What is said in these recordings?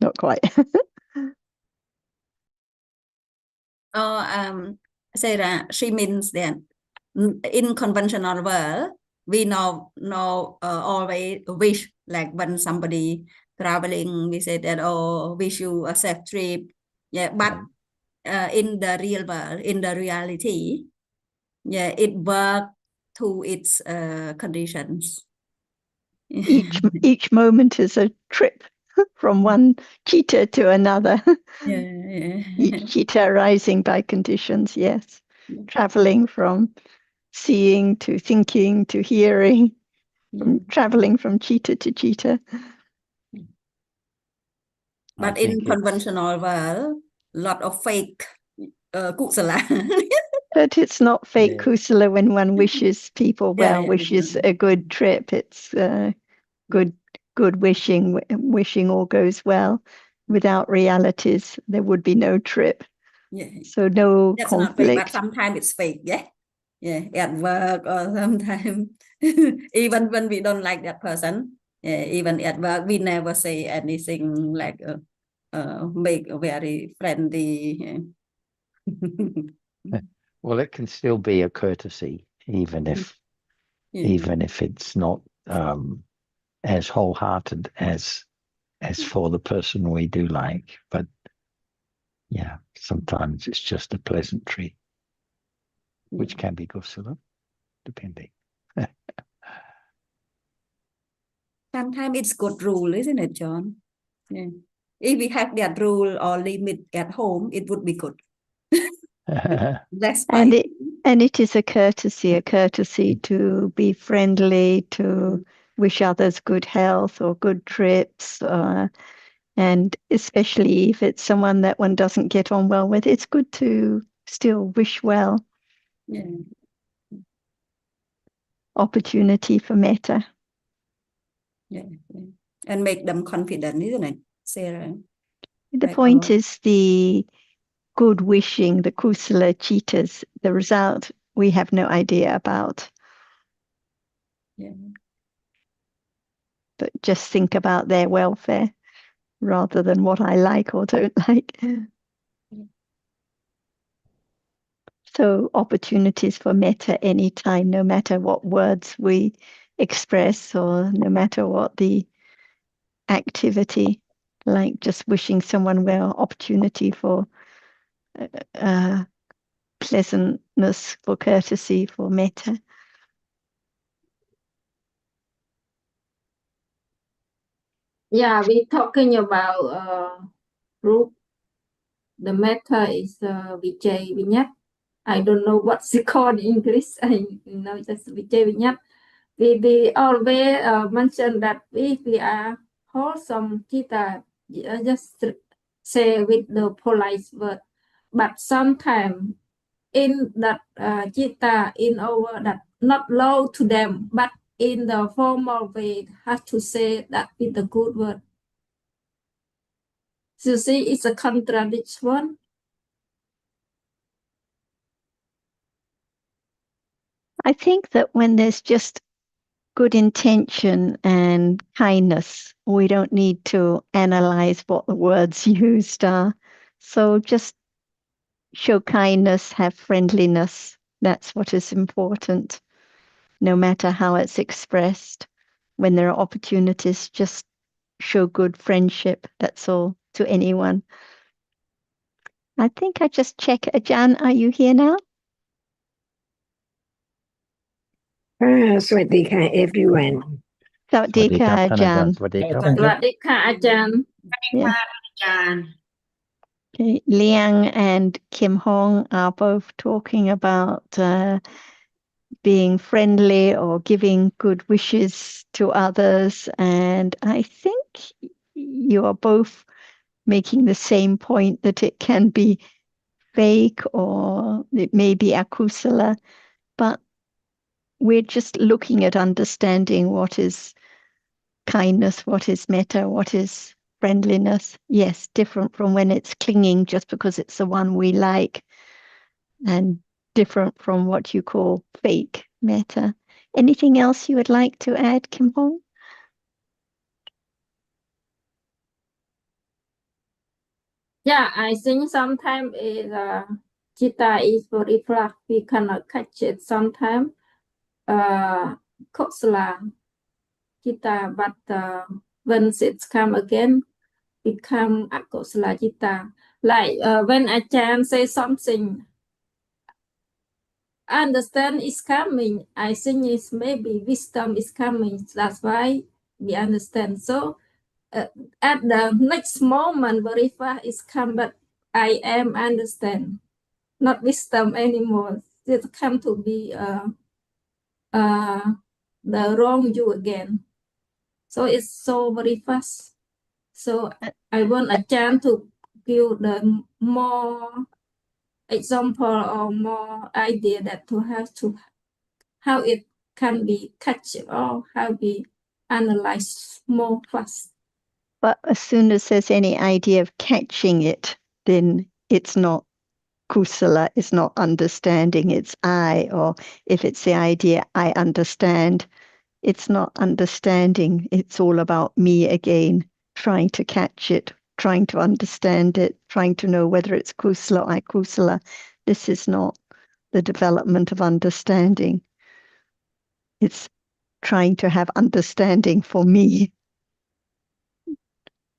not quite. Say that she means that in conventional world, we know always wish, like when somebody traveling, we say that, oh, wish you a safe trip. Yeah, but in the real world, in the reality, yeah, it works to its conditions. Each moment is a trip from one cheetah to another. Yeah. Each cheetah arising by conditions, yes. Traveling from seeing to thinking to hearing, traveling from cheetah to cheetah. But in conventional world, lot of fake kusala. But it's not fake kusala when one wishes people well, wishes a good trip. It's good wishing all goes well. Without realities, there would be no trip. So no That's conflict. not fake, but sometimes it's fake, at work or sometimes even when we don't like that person, even at work we never say anything like make a very friendly. Well, it can still be a courtesy, even if it's not as wholehearted as for the person we do like. But yeah, sometimes it's just a pleasantry, which can be kusala, depending. Sometimes it's good rule, isn't it, John? Yeah. If we have that rule or limit at home, it would be good. Less fight. And it is a courtesy to be friendly, to wish others good health or good trips, and especially if it's someone that one doesn't get on well with, it's good to still wish well. Opportunity for metta. And make them confident, isn't it, Sarah? The point is the good wishing, the kusala cheetahs, the result we have no idea about. But just think about their welfare rather than what I like or don't like. So opportunities for metta anytime, no matter what words we express or no matter what the activity, like just wishing someone well, opportunity for pleasantness, for courtesy, for metta. Yeah, we're talking about group. The metta is Vijay Vinyat. I don't know what's it called in English. I know just Vijay Vinyat. We always mention that if we are wholesome kita, just say with the polite word. But sometimes in that kita, in our that not low to them, but in the formal way, have to say that with the good word. So you see, it's a contradiction. I think that when there's just good intention and kindness, we don't need to analyze what the words used are. So just show kindness, have friendliness. That's what is important, no matter how it's expressed. When there are opportunities, just show good friendship. That's all, to anyone. I think I just check. Ajahn, are you here now? สวัสดีค่ะ everyone สวัสดีค่ะอาจารย์ สวัสดีครับ สวัสดีค่ะอาจารย์ Okay. Liang and Kim Hong are both talking about being friendly or giving good wishes to others. And I think you are both making the same point that it can be fake or it may be akusala, but we're just looking at understanding what is kindness, what is metta, what is friendliness. Yes, different from when it's clinging just because it's the one we like, and different from what you call fake metta. Anything else you would like to add, Kim Hong? Yeah, I think sometimes chitta is very flat. We cannot catch it sometimes. Kosala chitta, but when it come again, become akosala chitta. Like when Achan say something, I understand it's coming. I think it's maybe wisdom is coming. That's why we understand. So at the next moment, very fast is come, but I am understand, not wisdom anymore. It come to be the wrong you again. So it's so very fast. So I want a chance to give the more example or more idea that to have to how it can be catch or how we analyze more fast. But as soon as there's any idea of catching it, then it's not kusala, it's not understanding, it's I. Or if it's the idea I understand, it's not understanding. It's all about me again, trying to catch it, trying to understand it, trying to know whether it's kusala or akusala. This is not the development of understanding. It's trying to have understanding for me.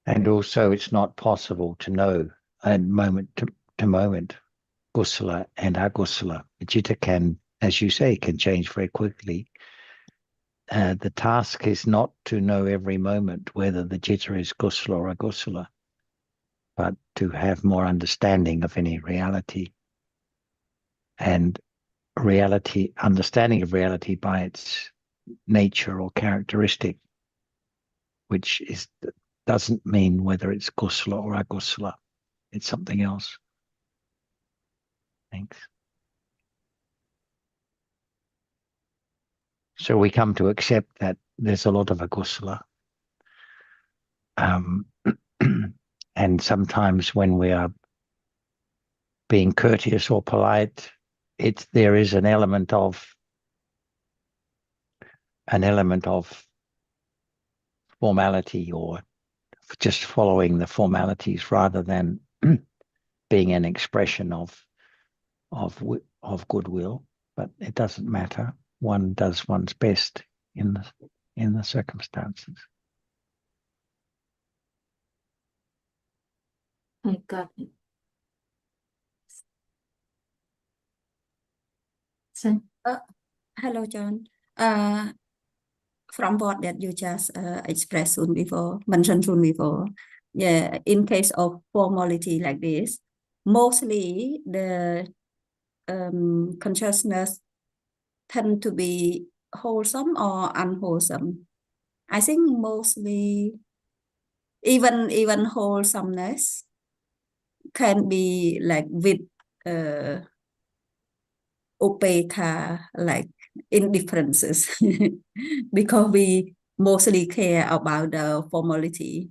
And also, it's not possible to know at moment to moment kusala and akusala. Citta can, as you say, can change very quickly. The task is not to know every moment whether the citta is kusala or akusala, but to have more understanding of any reality. And reality, understanding of reality by its nature or characteristic, which doesn't mean whether it's kusala or akusala. It's something else. Thanks. So we come to accept that there's a lot of akusala. And sometimes when we are being courteous or polite, there is an element of formality or just following the formalities rather than being an expression of goodwill. But it doesn't matter. One does one's best in the circumstances. I got it. So, Hello, John. From what that you just expressed soon before, mentioned soon before, yeah, in case of formality like this, mostly the consciousness tend to be wholesome or unwholesome. I think mostly even wholesomeness can be like with upeka, like indifferences, because we mostly care about the formality.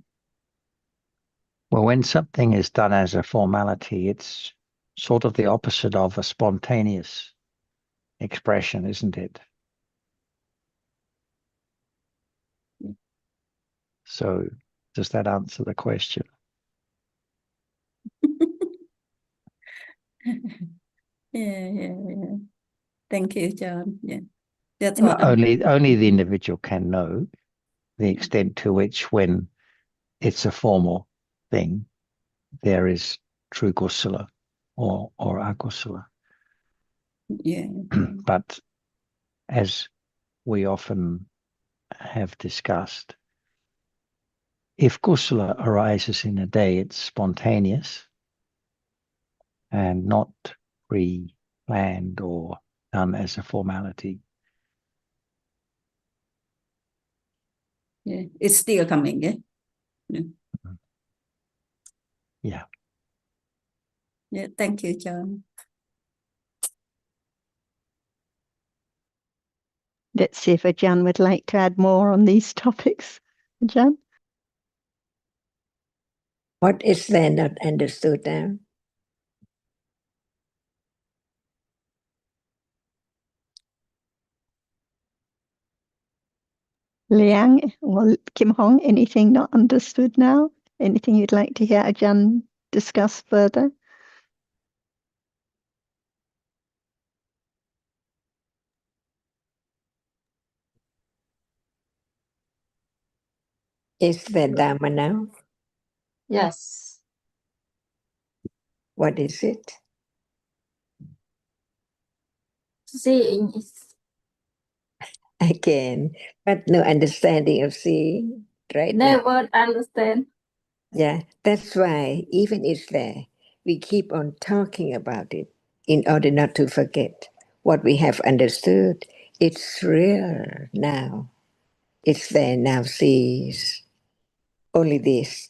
Well, when something is done as a formality, it's sort of the opposite of a spontaneous expression, isn't it? So does that answer the question? Yeah. Thank you, John. Yeah, that's what Only the individual can know the extent to which, when it's a formal thing, there is true kusala or akusala. Yeah. But as we often have discussed, if kusala arises in a day, it's spontaneous and not pre-planned or done as a formality. Yeah, it's still coming. Yeah. Yeah. Yeah. Thank you, John. Let's see if Ajahn would like to add more on these topics. Ajahn? What is there not understood now? Liang or Kim Hong, anything not understood now? Anything you'd like to hear Ajahn discuss further? Is there Dhamma now? Yes. What is it? Seeing is Again, but no understanding of seeing right now. never understand. Yeah, that's why even it's there, we keep on talking about it in order not to forget what we have understood. It's real now. It's there now, sees only this.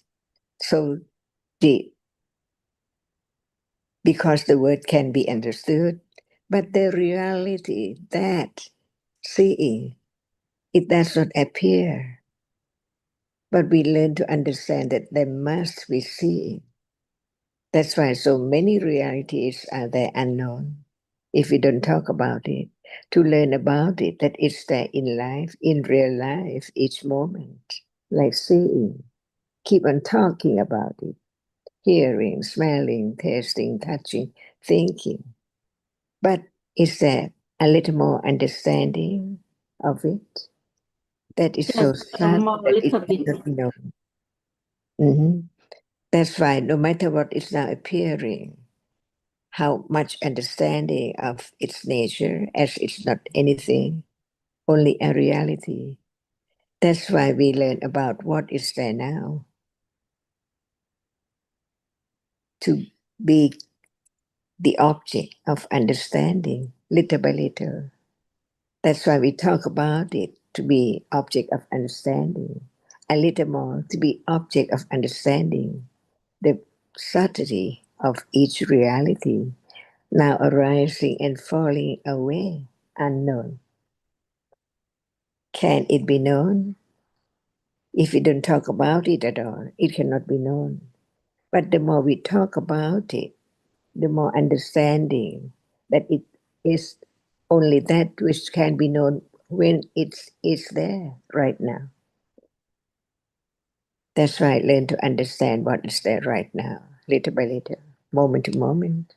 So deep, because the word can be understood, but the reality that seeing, it does not appear. But we learn to understand that there must be seeing. That's why so many realities are there unknown. If we don't talk about it, to learn about it, that it's there in life, in real life, each moment, like seeing. Keep on talking about it, hearing, smelling, tasting, touching, thinking. But is there a little more understanding of it? That is so Just a sad more that it little bit. cannot be known. Mhm. That's why no matter what is now appearing, how much understanding of its nature as it's not anything, only a reality. That's why we learn about what is there now. To be the object of understanding, little by little. That's why we talk about it, to be object of understanding. A little more, to be object of understanding the subtlety of each reality, now arising and falling away, unknown. Can it be known? If we don't talk about it at all, it cannot be known. But the more we talk about it, the more understanding that it is only that which can be known when it's there right now. That's why I learn to understand what is there right now, little by little, moment to moment.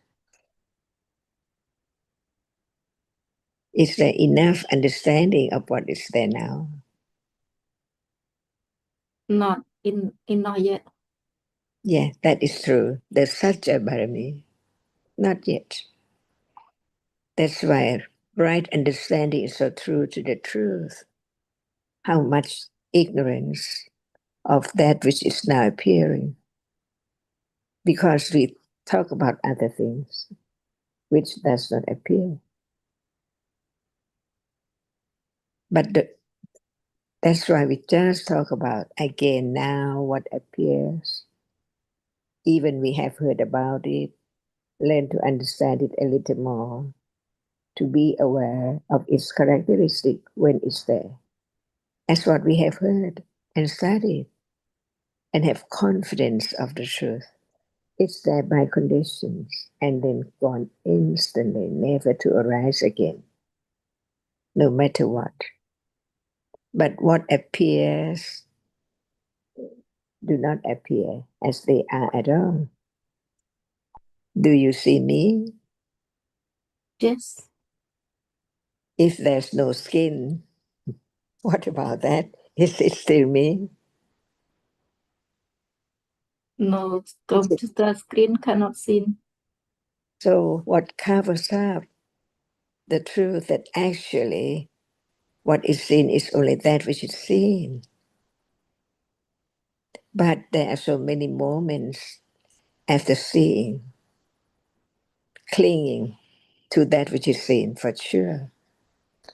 Is there enough understanding of what is there now? Not yet. Yeah, that is true. There's such a barami. Not yet. That's why right understanding is so true to the truth. How much ignorance of that which is now appearing. Because we talk about other things which does not appear. But that's why we just talk about again now what appears. Even we have heard about it, learn to understand it a little more, to be aware of its characteristic when it's there. As what we have heard and studied, and have confidence of the truth. It's there by conditions and then gone instantly, never to arise again, no matter what. But what appears do not appear as they are at all. Do you see me? Yes. If there's no skin, what about that? Is it still me? No, computer screen cannot see. So what covers up the truth that actually what is seen is only that which is seen? But there are so many moments after seeing, clinging to that which is seen for sure,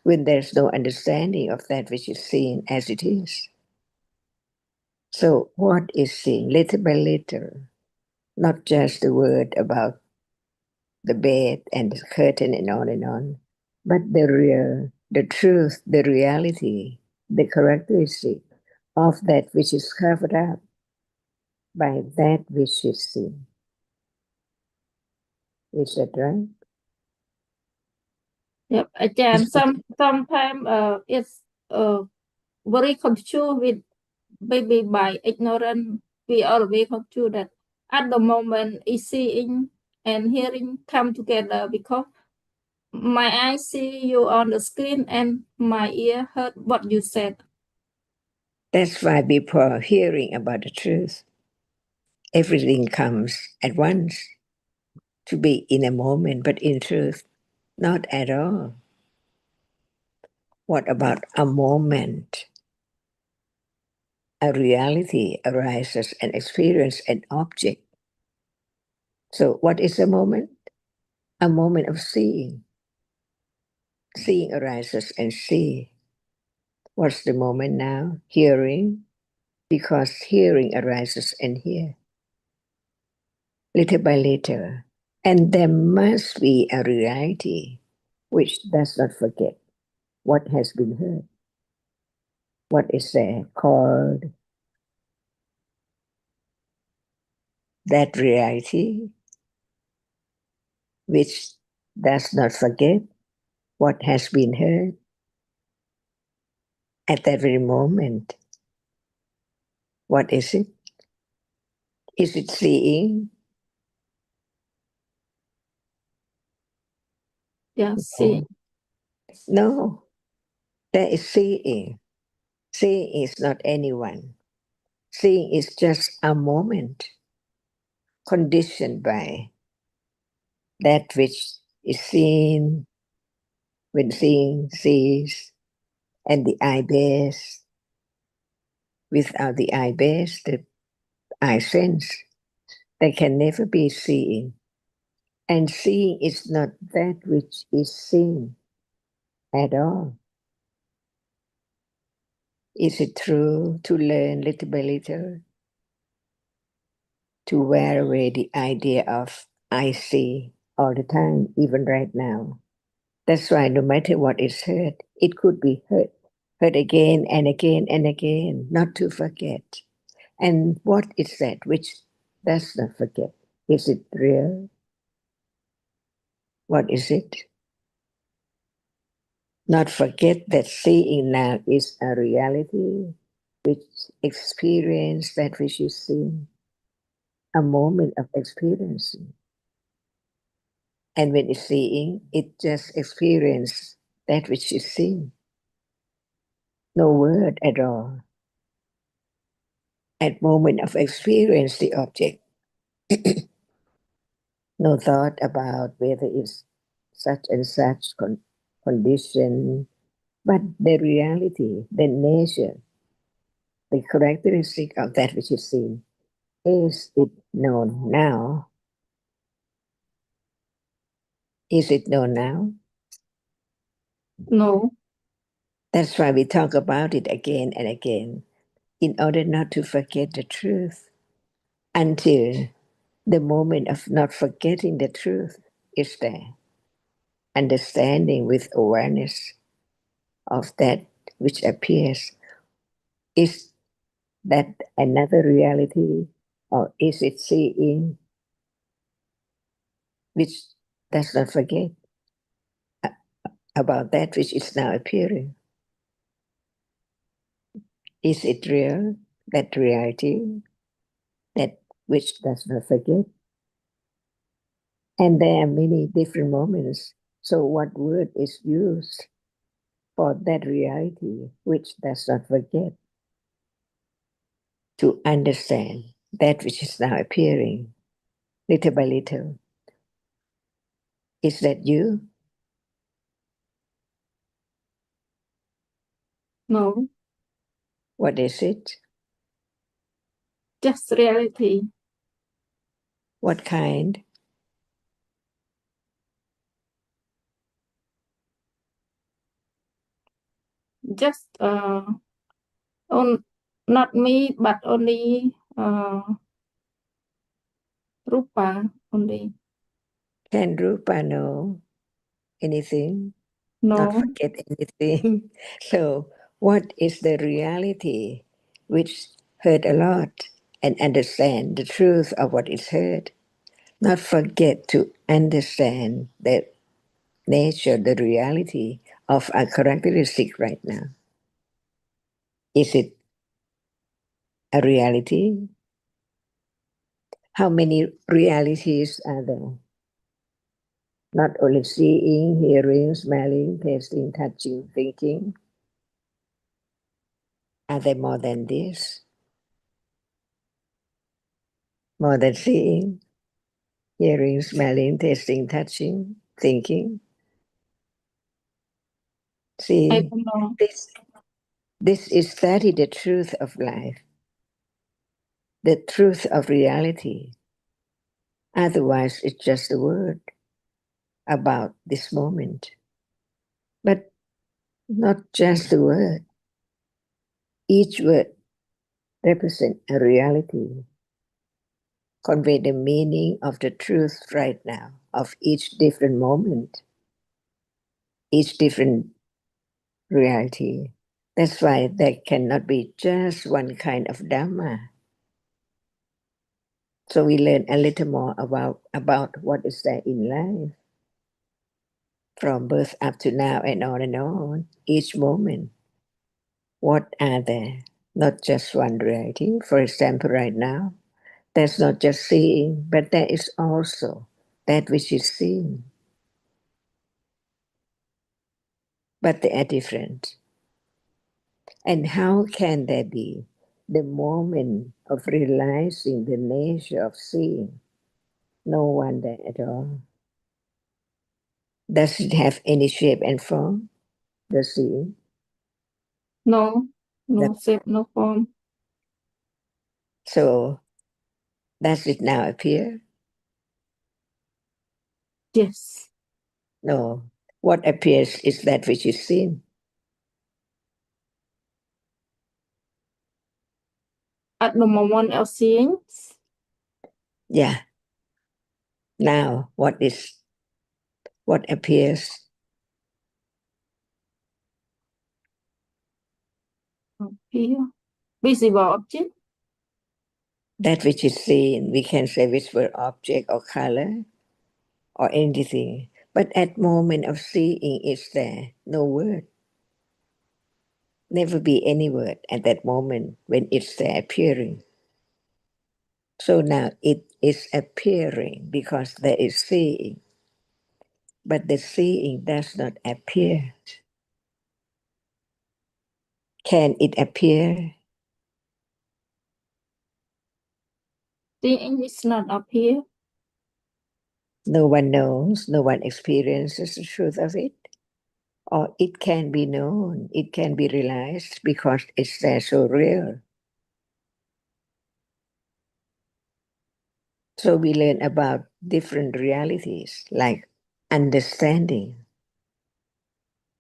when there's no understanding of that which is seen as it is. So, what is seen little by little, not just the word about the bed and the curtain and on, but the real, the truth, the reality, the characteristic of that which is covered up by that which is seen. Is that right? Yep. Again, sometimes it's very confused with maybe by ignorance. We always confused that at the moment is seeing and hearing come together, because my eyes see you on the screen and my ear heard what you said. That's why before hearing about the truth, everything comes at once to be in a moment, but in truth, not at all. What about a moment? A reality arises and experience an object. So what is a moment? A moment of seeing. Seeing arises and see. What's the moment now? Hearing, because hearing arises and hear. Little by little. And there must be a reality which does not forget what has been heard. What is there called that reality which does not forget what has been heard at that very moment? What is it? Is it seeing? Yeah, see. No, there is seeing. Seeing is not anyone. Seeing is just a moment conditioned by that which is seen when seeing sees, and the eye bears. Without the eye bears, the eye sense, there can never be seeing. And seeing is not that which is seen at all. Is it true to learn little by little to wear away the idea of I see all the time, even right now? That's why no matter what is heard, it could be heard again and again and again, not to forget. And what is that which does not forget? Is it real? What is it? Not forget that seeing now is a reality, which experience that which is seen, a moment of experiencing. And when it's seeing, it just experience that which is seen. No word at all. At moment of experience the object. No thought about whether it's such and such condition, but the reality, the nature, the characteristic of that which is seen. Is it known now? Is it known now? No. That's why we talk about it again and again, in order not to forget the truth until the moment of not forgetting the truth is there. Understanding with awareness of that which appears. Is that another reality, or is it seeing which does not forget about that which is now appearing? Is it real, that reality, that which does not forget? And there are many different moments. So what word is used for that reality which does not forget? To understand that which is now appearing, little by little. Is that you? No. What is it? Just reality. What kind? Just not me, but only Rupa only. Can Rupa know anything? Not No. forget anything? So what is the reality which heard a lot and understand the truth of what is heard? Not forget to understand the nature, the reality of our characteristic right now. Is it a reality? How many realities are there? Not only seeing, hearing, smelling, tasting, touching, thinking. Are there more than this? More than seeing, hearing, smelling, tasting, touching, thinking? I See, don't know. this is study the truth of life, the truth of reality. Otherwise, it's just a word about this moment. But not just a word. Each word represents a reality, convey the meaning of the truth right now, of each different moment, each different reality. That's why there cannot be just one kind of Dhamma. So we learn a little more about what is there in life, from birth up to now and on, each moment. What are there? Not just one reality. For example, right now, there's not just seeing, but there is also that which is seen. But they are different. And how can there be the moment of realizing the nature of seeing? No wonder at all. Does it have any shape and form, the seeing? No, no shape, no form. So does it now appear? Yes. No. What appears is that which is seen. At the moment of seeing, Yeah. Now, what appears? here, visible object. That which is seen, we can say visible object or color or anything. But at moment of seeing, is there no word. Never be any word at that moment when it's there appearing. So now it is appearing because there is seeing. But the seeing does not appear. Can it appear? Seeing is not up here. No one knows, no one experiences the truth of it. Or it can be known, it can be realized because it's there so real. So we learn about different realities like understanding.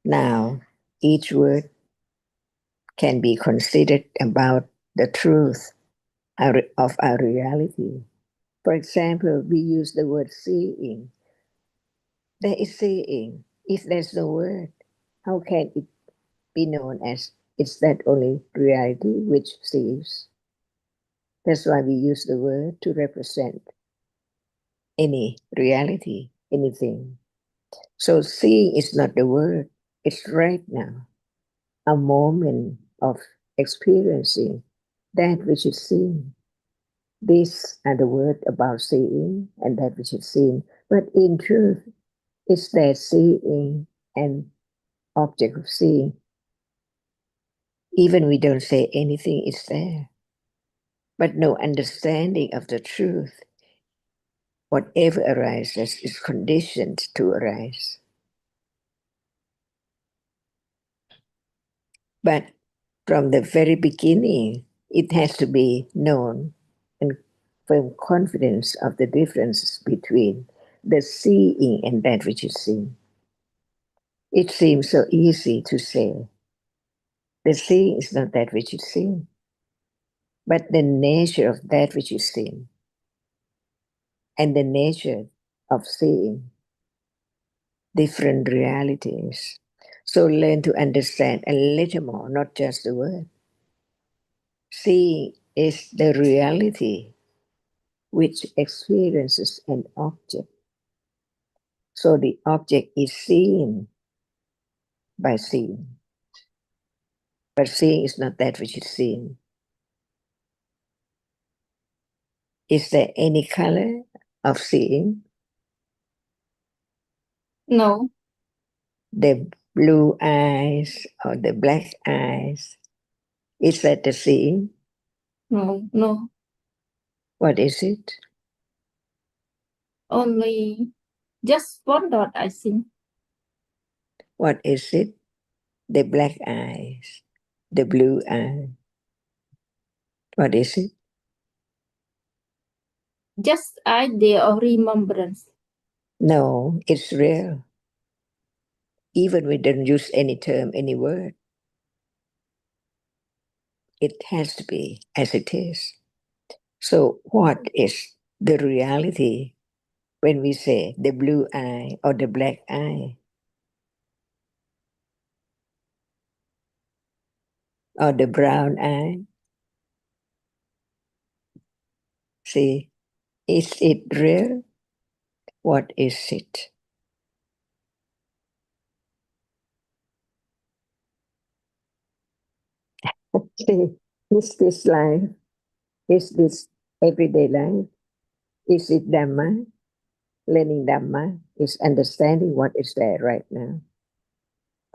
Now, each word can be considered about the truth of our reality. For example, we use the word seeing. There is seeing. If there's no word, how can it be known as it's that only reality which sees? That's why we use the word to represent any reality, anything. So seeing is not the word, it's right now, a moment of experiencing that which is seen. These are the words about seeing and that which is seen. But in truth, it's that seeing and object of seeing. Even we don't say anything is there, but no understanding of the truth. Whatever arises is conditioned to arise. But from the very beginning, it has to be known and firm confidence of the differences between the seeing and that which is seen. It seems so easy to say the seeing is not that which is seen, but the nature of that which is seen and the nature of seeing different realities. So learn to understand a little more, not just the word. Seeing is the reality which experiences an object. So the object is seen by seeing. But seeing is not that which is seen. Is there any color of seeing? No, The blue eyes or the black eyes? Is that the seeing? no, no. What is it? Only just one dot, I think. What is it? The black eyes, the blue eye. What is it? Just idea of remembrance. No, it's real. Even we don't use any term, any word. It has to be as it is. So what is the reality when we say the blue eye or the black eye? Or the brown eye? See, is it real? What is it? See, is this life? Is this everyday life? Is it Dhamma? Learning Dhamma is understanding what is there right now,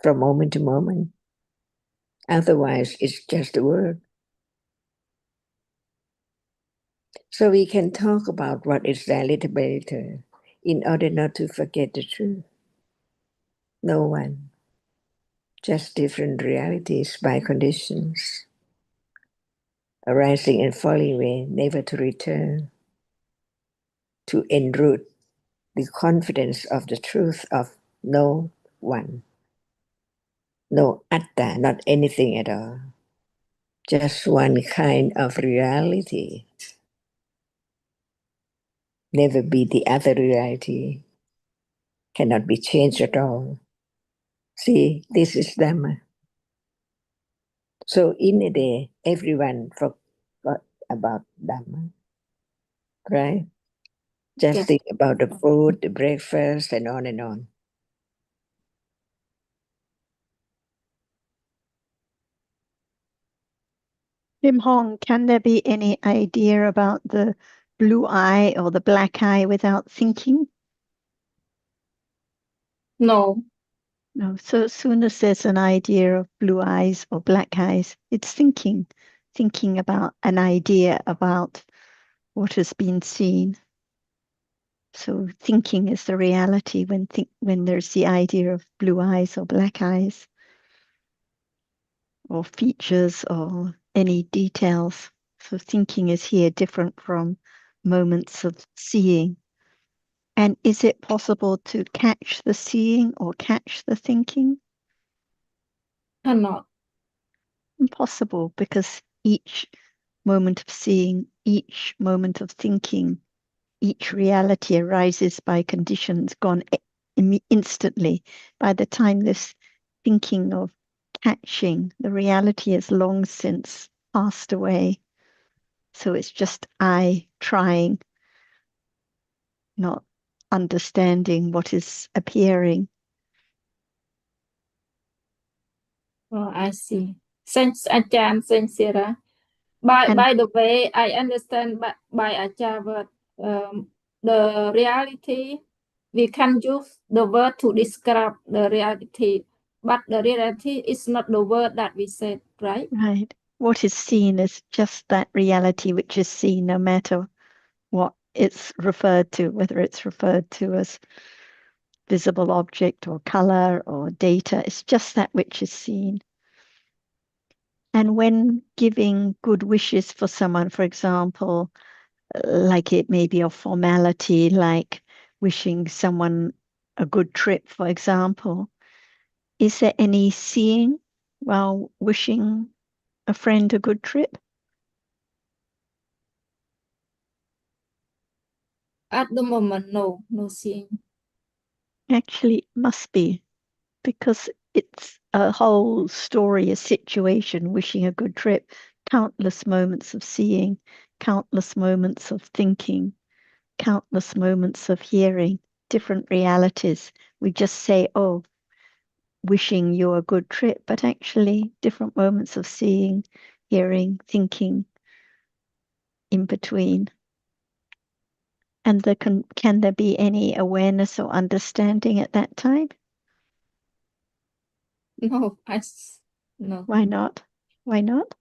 from moment to moment. Otherwise, it's just a word. So we can talk about what is there a little bit later in order not to forget the truth. No one, just different realities by conditions, arising and falling away, never to return, to enroot the confidence of the truth of no one, no atta, not anything at all, just one kind of reality, never be the other reality, cannot be changed at all. See, this is Dhamma. So in a day, everyone forgot about Dhamma, right? Just Yes. think about the food, the breakfast, and on and on. Lim Hong, can there be any idea about the blue eye or the black eye without thinking? No, No. So as soon as there's an idea of blue eyes or black eyes, it's thinking about an idea about what has been seen. So thinking is the reality when there's the idea of blue eyes or black eyes or features or any details. So thinking is here different from moments of seeing. And is it possible to catch the seeing or catch the thinking? cannot. Impossible, because each moment of seeing, each moment of thinking, each reality arises by conditions gone instantly. By the time this thinking of catching, the reality has long since passed away. So it's just I trying, not understanding what is appearing. Oh, I see. Thanks, Ajahn, thanks, Sarah. By And the way, I understand by Ajahn, but the reality, we can use the word to describe the reality, but the reality is not the word that we said, right? right, what is seen is just that reality which is seen, no matter what it's referred to, whether it's referred to as visible object or color or data. It's just that which is seen. And when giving good wishes for someone, for example, like it may be a formality, like wishing someone a good trip, for example, is there any seeing while wishing a friend a good trip? At the moment, no seeing. Actually, it must be, because it's a whole story, a situation, wishing a good trip, countless moments of seeing, countless moments of thinking, countless moments of hearing, different realities. We just say, oh, wishing you a good trip, but actually different moments of seeing, hearing, thinking in between. And can there be any awareness or understanding at that time? No, no. Why not? Why not?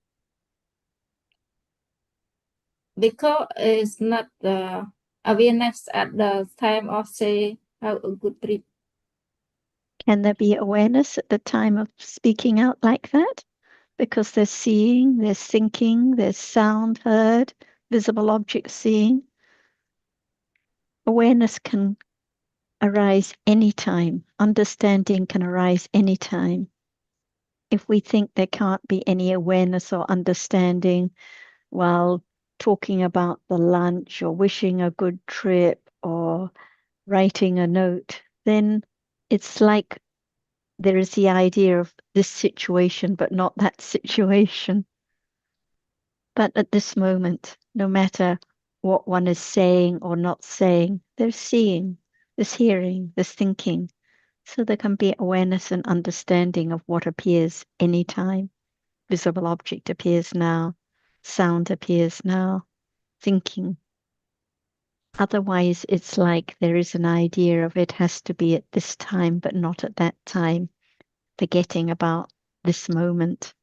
Because it's not the awareness at the time of say have a good trip. Can there be awareness at the time of speaking out like that? Because there's seeing, there's thinking, there's sound heard, visible object seeing. Awareness can arise anytime. Understanding can arise anytime. If we think there can't be any awareness or understanding while talking about the lunch or wishing a good trip or writing a note, then it's like there is the idea of this situation, but not that situation. But at this moment, no matter what one is saying or not saying, there's seeing, there's hearing, there's thinking. So there can be awareness and understanding of what appears anytime. Visible object appears now, sound appears now, thinking. Otherwise, it's like there is an idea of it has to be at this time, but not at that time, forgetting about this moment.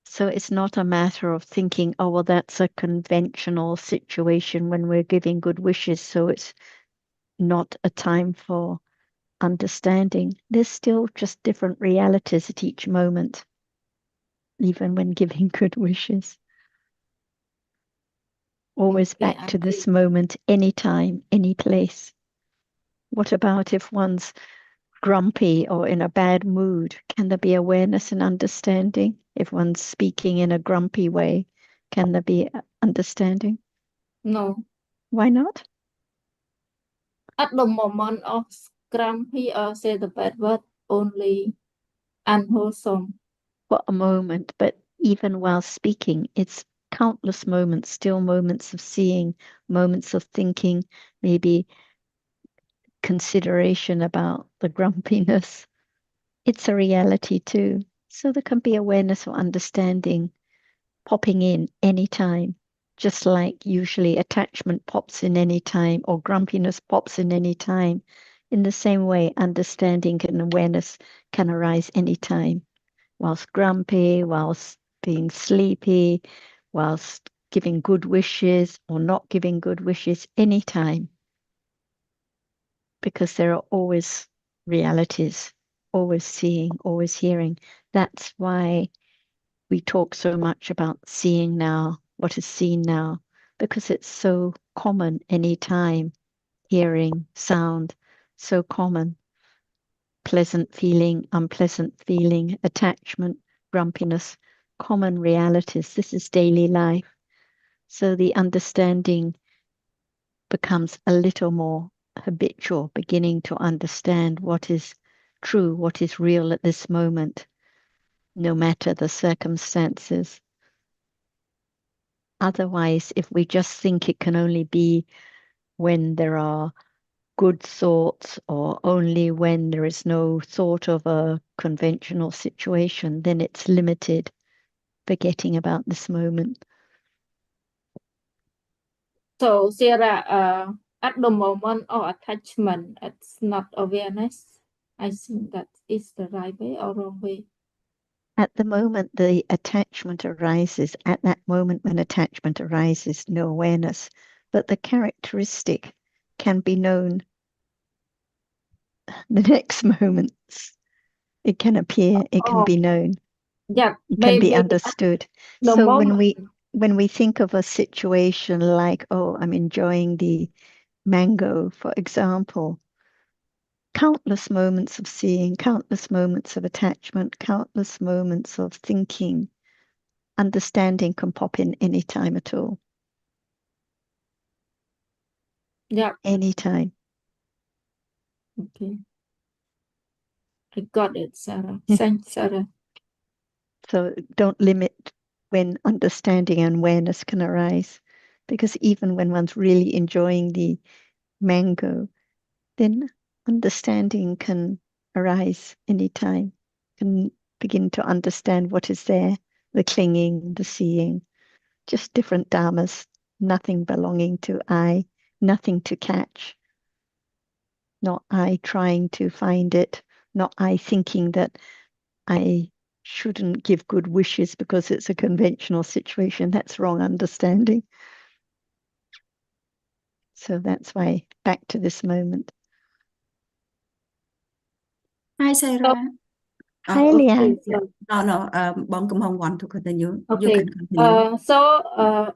So it's not a matter of thinking, oh, well, that's a conventional situation when we're giving good wishes, so it's not a time for understanding. There's still just different realities at each moment, even when giving good wishes. Always Okay, back to this moment, anytime, any place. What about if one's grumpy or in a bad mood? Can there be awareness and understanding? If one's speaking in a grumpy way, can there be understanding? No. Why not? At the moment of grumpy or say the bad word, only unwholesome. For a moment, but even while speaking, it's countless moments, still moments of seeing, moments of thinking, maybe consideration about the grumpiness. It's a reality too. So there can be awareness or understanding popping in anytime, just like usually attachment pops in any time or grumpiness pops in any time. In the same way, understanding and awareness can arise anytime, whilst grumpy, whilst being sleepy, whilst giving good wishes or not giving good wishes anytime. Because there are always realities, always seeing, always hearing. That's why we talk so much about seeing now, what is seen now, because it's so common anytime. Hearing, sound, so common. Pleasant feeling, unpleasant feeling, attachment, grumpiness, common realities. This is daily life. So the understanding becomes a little more habitual, beginning to understand what is true, what is real at this moment, no matter the circumstances. Otherwise, if we just think it can only be when there are good thoughts or only when there is no thought of a conventional situation, then it's limited, forgetting about this moment. So Sarah, at the moment of attachment, it's not awareness. I think that is the right way or wrong way. At the moment the attachment arises, at that moment when attachment arises, no awareness, but the characteristic can be known the next moment. It can appear, it can be known, Yeah, it can be maybe understood. the So moment. when we think of a situation like, oh, I'm enjoying the mango, for example, countless moments of seeing, countless moments of attachment, countless moments of thinking, understanding can pop in any time at all. Yeah. Anytime. Okay. I got it, Sarah. Thanks, Sarah. So don't limit when understanding and awareness can arise, because even when one's really enjoying the mango, then understanding can arise anytime, can begin to understand what is there, the clinging, the seeing, just different dharmas, nothing belonging to I, nothing to catch. Not I trying to find it, not I thinking that I shouldn't give good wishes because it's a conventional situation. That's wrong understanding. So that's why back to this moment. Hi, Sarah. Hi, Okay. Liang. No, Bong Kim Hong want to continue. You Okay. can continue.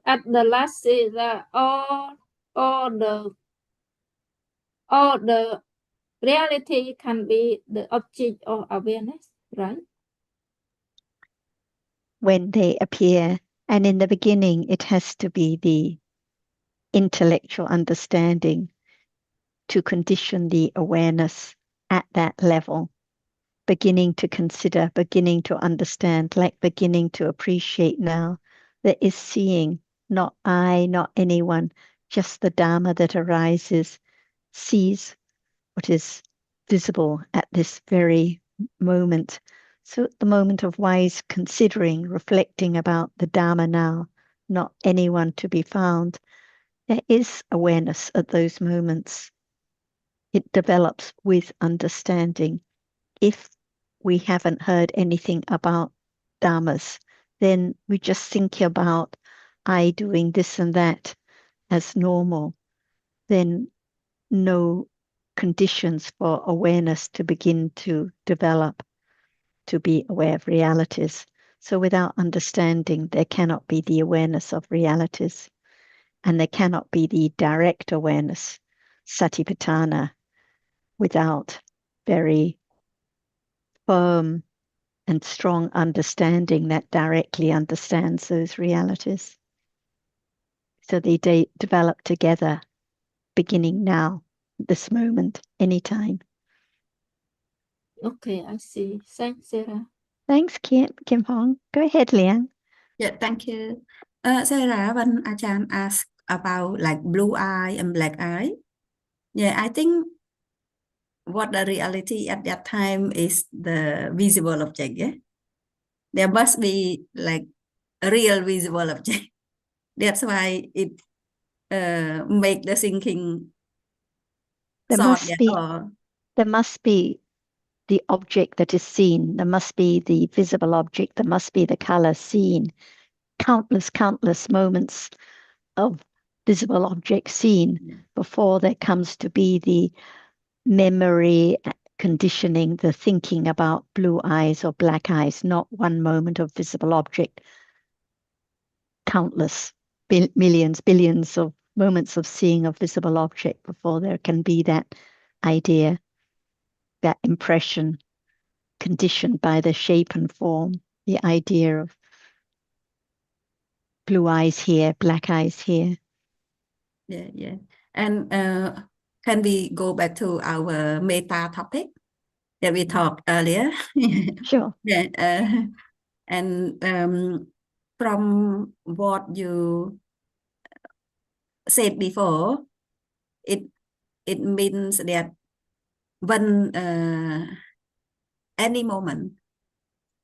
At the last is all the reality can be the object of awareness, right? When they appear, and in the beginning, it has to be the intellectual understanding to condition the awareness at that level, beginning to consider, beginning to understand, like beginning to appreciate now. There is seeing, not I, not anyone, just the Dhamma that arises, sees what is visible at this very moment. So, at the moment of wise considering, reflecting about the Dharma now, not anyone to be found, there is awareness at those moments. It develops with understanding. If we haven't heard anything about Dharmas, then we just think about I doing this and that as normal. Then no conditions for awareness to begin to develop, to be aware of realities. So without understanding, there cannot be the awareness of realities, and there cannot be the direct awareness, satipatthana, without very firm and strong understanding that directly understands those realities. So they develop together, beginning now, this moment, anytime. Okay, I see. Thanks, Sarah. Thanks, Kim Hong. Go ahead, Liang. Yeah, thank you. Sarah, when Ajahn asked about like blue eye and black eye, yeah, I think what the reality at that time is the visible object. Yeah, there must be like a real visible object. That's why it make the thinking There thought must that be the object that is seen. There must be the visible object. There must be the color seen. Countless moments of visible objects seen before there comes to be the memory conditioning, the thinking about blue eyes or black eyes, not one moment of visible object. Countless millions, billions of moments of seeing a visible object before there can be that idea, that impression, conditioned by the shape and form, the idea of blue eyes here, black eyes here. Yeah. And can we go back to our meta topic that we talked earlier? Sure. Yeah. And from what you said before, it means that when any moment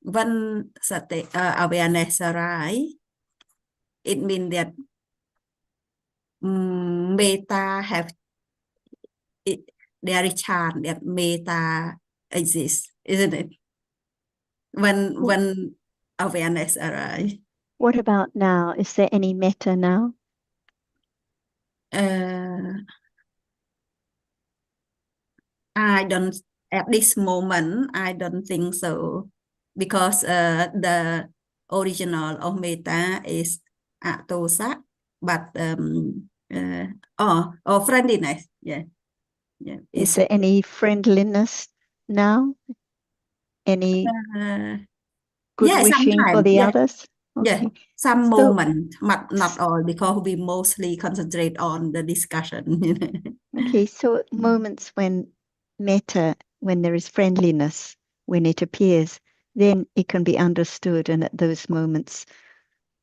when awareness arise, it means that meta have it, there is chance that meta exists, isn't it? When awareness arise. What about now? Is there any metta now? I don't, at this moment, I don't think so, because the original of metta is atosa, but or friendliness, yeah. Is there any friendliness now? Any good wishing for the others? Okay. Yeah, some So, moment, but not all, because we mostly concentrate on the discussion. Okay, so moments when metta, when there is friendliness, when it appears, then it can be understood, and at those moments,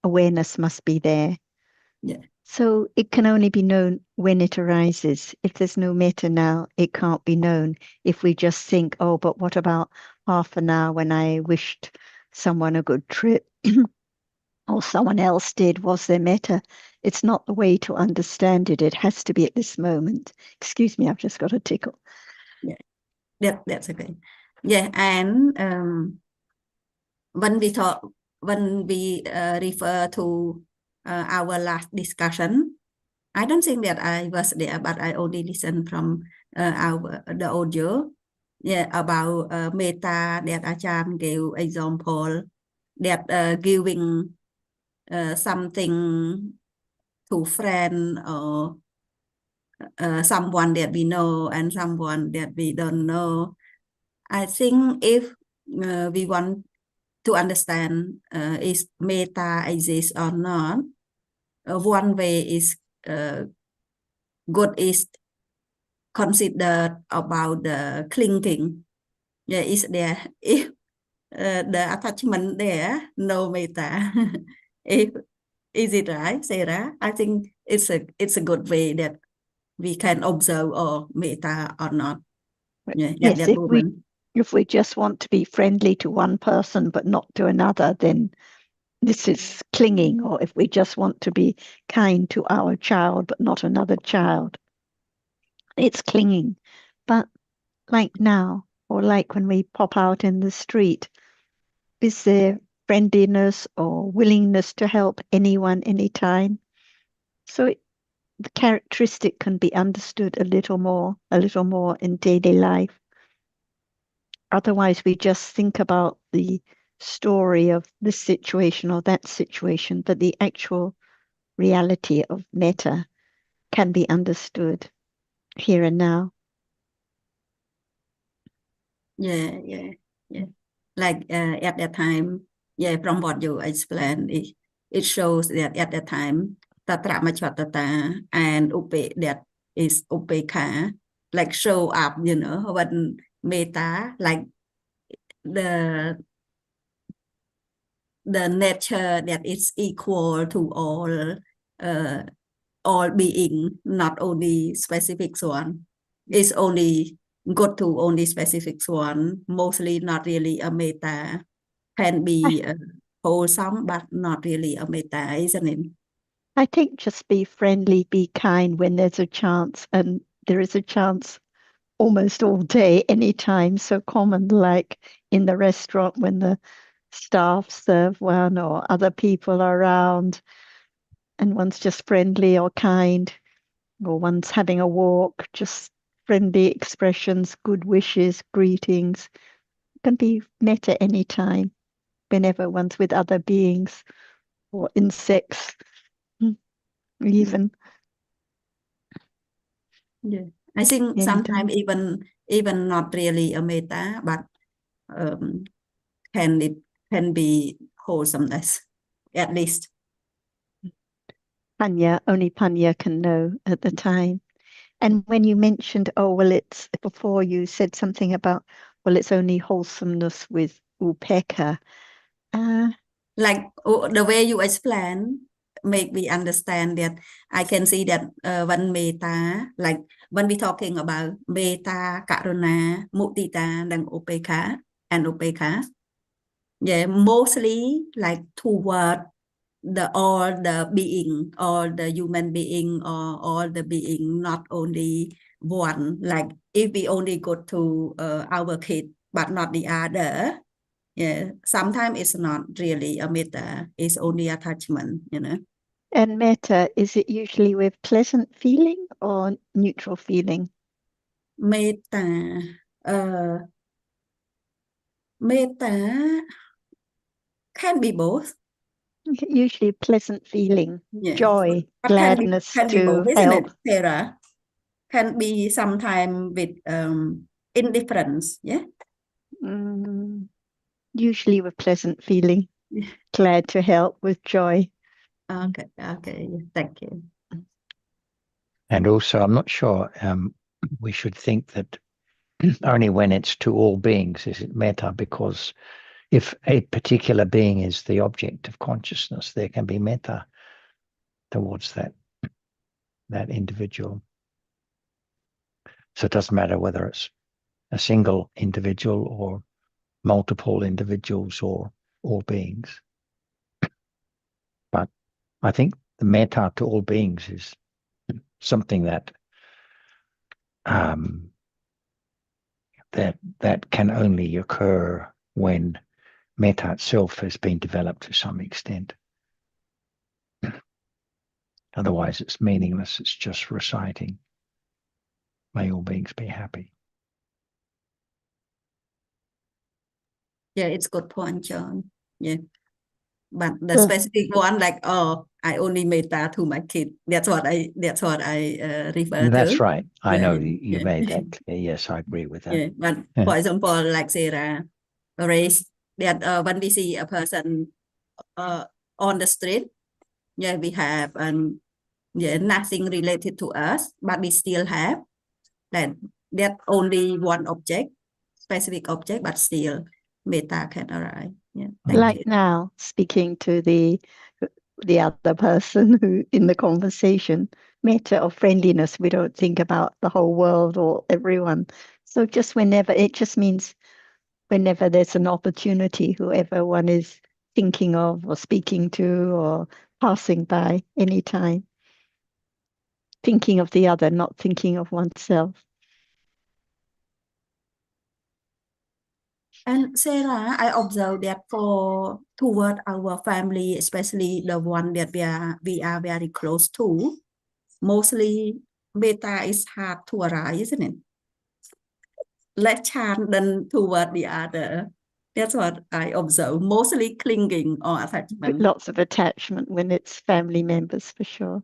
awareness must be there. Yeah. So it can only be known when it arises. If there's no metta now, it can't be known. If we just think, oh, but what about half an hour when I wished someone a good trip or someone else did, was there metta? it's not the way to understand it. It has to be at this moment. Excuse me, I've just got a tickle. Yeah, that's okay. Yeah, and when we refer to our last discussion, I don't think that I was there, but I only listened from the audio. Yeah, about meta that Achan gave example that giving something to friend or someone that we know and someone that we don't know. I think if we want to understand is meta exist or not, one way is good is considered about the clinging. Yeah, is there if the attachment there, no meta. If is it right, Sarah? I think it's a good way that we can observe or meta or not. Yeah, Yes, that moment. if we just want to be friendly to one person but not to another, then this is clinging. Or if we just want to be kind to our child but not another child, it's clinging. But like now, or like when we pop out in the street, is there friendliness or willingness to help anyone anytime? So the characteristic can be understood a little more in daily life. Otherwise, we just think about the story of this situation or that situation, but the actual reality of metta can be understood here and now. Yeah. Like at that time, yeah, from what you explained, it shows that at that time, Tatra Machatata and Upe, that is Upekha, like show up, when meta, like the nature that is equal to all being, not only specific one. It's only good to only specific one, mostly not really a meta, can be wholesome, but not really a meta, isn't it? I think just be friendly, be kind when there's a chance, and there is a chance almost all day, anytime. So common, like in the restaurant when the staff serve one or other people are around and one's just friendly or kind, or one's having a walk, just friendly expressions, good wishes, greetings. Can be met at any time, whenever one's with other beings or insects, even Yeah, I think anytime. sometimes even not really a meta, but can be wholesomeness, at least. Panya, only Panya can know at the time. And when you mentioned, oh, well, it's before you said something about, well, it's only wholesomeness with upeka. Like the way you explain make me understand that I can see that when meta, like when we talking about meta, karuna, mudita, then upeka and upeka, yeah, mostly like toward all the being, all the human being, or all the being, not only one. Like if we only go to our kid but not the other, yeah, sometimes it's not really a metta, it's only attachment, And metta, is it usually with pleasant feeling or neutral feeling? Metta, metta can be both. Usually pleasant feeling, Yeah, joy, but gladness can be both, to isn't it, help. Sarah? Can be sometime with indifference, yeah. Usually with pleasant feeling, glad to help with joy. Okay, thank you. And also, I'm not sure we should think that only when it's to all beings is it metta, because if a particular being is the object of consciousness, there can be metta towards that individual. So it doesn't matter whether it's a single individual or multiple individuals or all beings. But I think the metta to all beings is something that that can only occur when metta itself has been developed to some extent. Otherwise, it's meaningless. It's just reciting, may all beings be happy. Yeah, it's good point, John. Yeah. But the specific one, like, oh, I only metta to my kid. That's what I refer to. That's right. I know you yeah. made that clear. Yes, I agree with that. Yeah. But for example, like Sarah raised that when we see a person on the street, yeah, we have nothing related to us, but we still have that only one object, specific object, but still metta can arise. Yeah, thank you. Now, speaking to the other person who in the conversation, metta or friendliness, we don't think about the whole world or everyone. So just whenever, it just means whenever there's an opportunity, whoever one is thinking of or speaking to or passing by anytime, thinking of the other, not thinking of oneself. And Sarah, I observe that toward our family, especially the one that we are very close to, mostly metta is hard to arise, isn't it? Less chance than toward the other. That's what I observe. Mostly clinging or attachment. Lots of attachment when it's family members, for sure.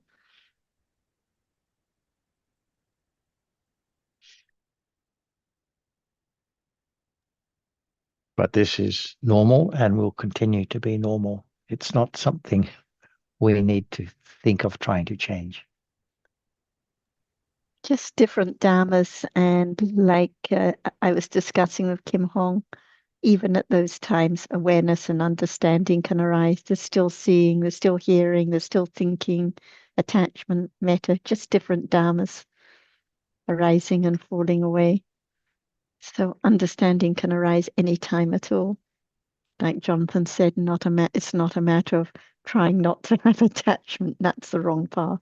But this is normal and will continue to be normal. It's not something we need to think of trying to change. Just different dhammas, and like I was discussing with Kim Hong, even at those times, awareness and understanding can arise. There's still seeing, there's still hearing, there's still thinking, attachment, metta, just different dhammas arising and falling away. So understanding can arise any time at all. Like Jonathan said, it's not a matter of trying not to have attachment. That's the wrong path.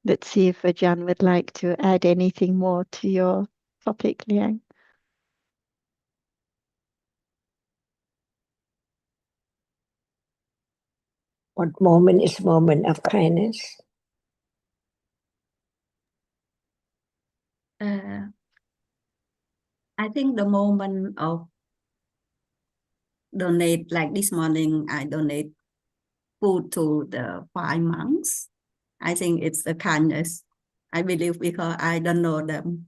Let's see if Ajahn would like to add anything more to your topic, Liang. What moment is moment of kindness? I think the moment of donate, like this morning, I donate food to the 5 monks. I think it's the kindness. I believe because I don't know them.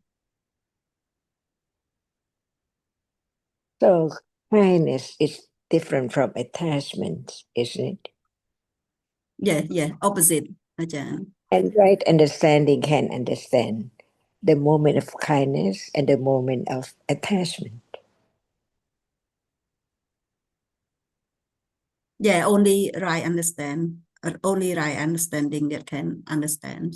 So kindness is different from attachment, isn't it? Yeah, opposite, Ajahn. And right understanding can understand the moment of kindness and the moment of attachment. Yeah, only right understanding that can understand.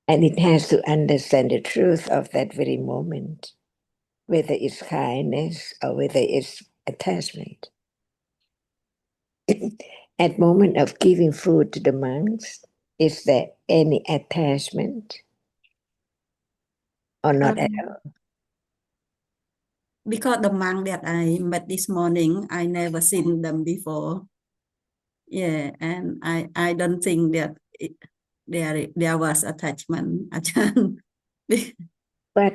And it has to understand the truth of that very moment, whether it's kindness or whether it's attachment. At moment of giving food to the monks, is there any attachment or not at all? Because the monk that I met this morning, I never seen them before. Yeah, and I don't think that there was attachment. But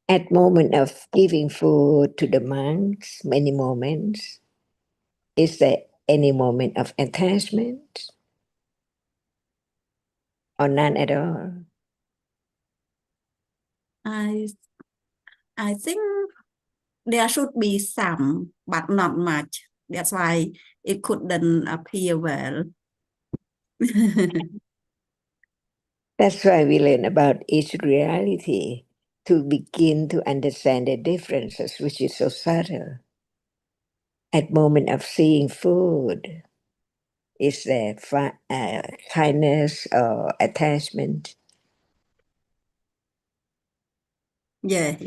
at moment of giving food to the monks, many moments, is there any moment of attachment or none at all? I think there should be some, but not much. That's why it couldn't appear well. That's why we learn about each reality to begin to understand the differences, which is so subtle. At moment of seeing food, is there kindness or attachment? Yeah.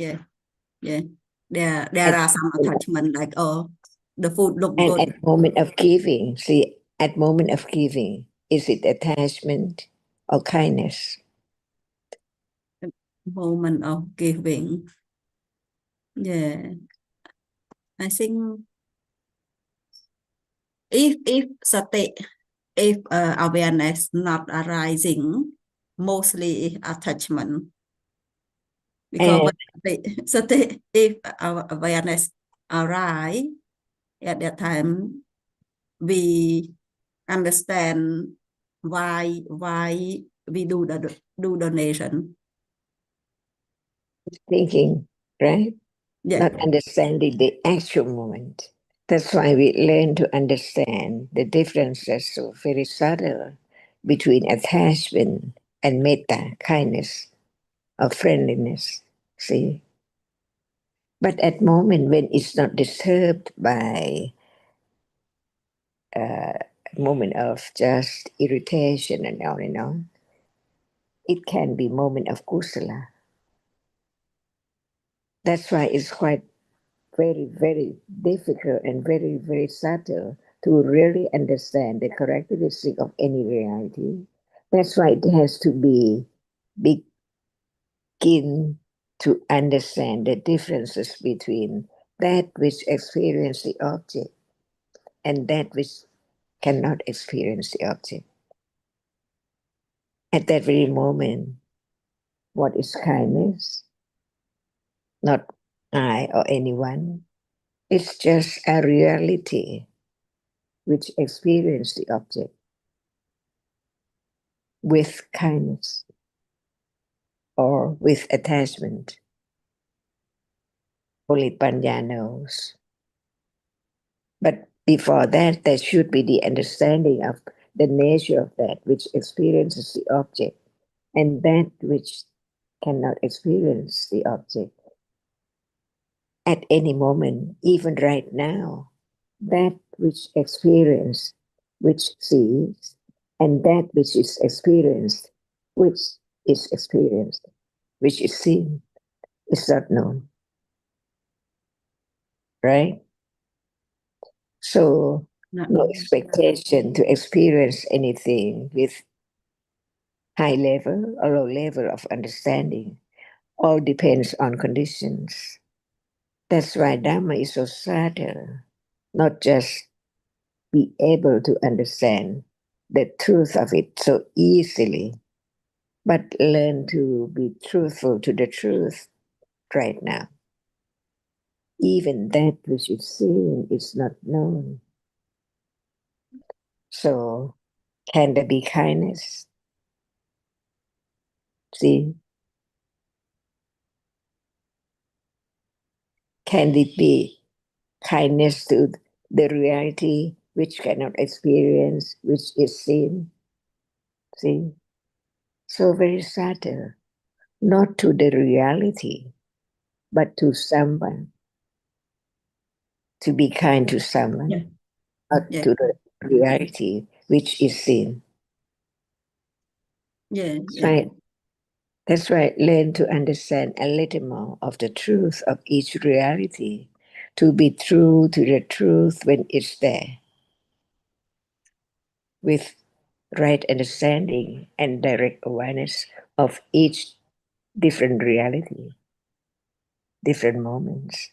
there At are some attachment like, oh, the food look and good. at moment of giving, see, at moment of giving, is it attachment or kindness? Moment of giving. Yeah. I think if sati, if awareness not arising, mostly attachment. Because sati, if our awareness arise, at that time we understand why we do donation. Thinking, right? Yeah. Not understanding the actual moment. That's why we learn to understand the differences so very subtle between attachment and metta, kindness, or friendliness. See? But at moment when it's not disturbed by a moment of just irritation and on, it can be moment of kusala. That's why it's quite very, very difficult and very, very subtle to really understand the characteristic of any reality. That's why it has to begin to understand the differences between that which experiences the object and that which cannot experience the object. At that very moment, what is kindness? Not I or anyone. It's just a reality which experiences the object with kindness or with attachment. Only Panya knows. But before that, there should be the understanding of the nature of that which experiences the object and that which cannot experience the object. At any moment, even right now, that which experiences, which sees, and that which is experienced, which is experienced, which is seen, is not known. Right? So, no expectation to experience anything with high level or low level of understanding. All depends on conditions. That's why Dhamma is so subtle, not just be able to understand the truth of it so easily, but learn to be truthful to the truth right now. Even that which is seen is not known. So, can there be kindness? See? Can it be kindness to the reality which cannot experience, which is seen? See? So very subtle. Not to the reality, but to someone. To be kind to someone, not to the reality which is seen. Right. That's right. Learn to understand a little more of the truth of each reality, to be true to the truth when it's there, with right understanding and direct awareness of each different reality, different moments.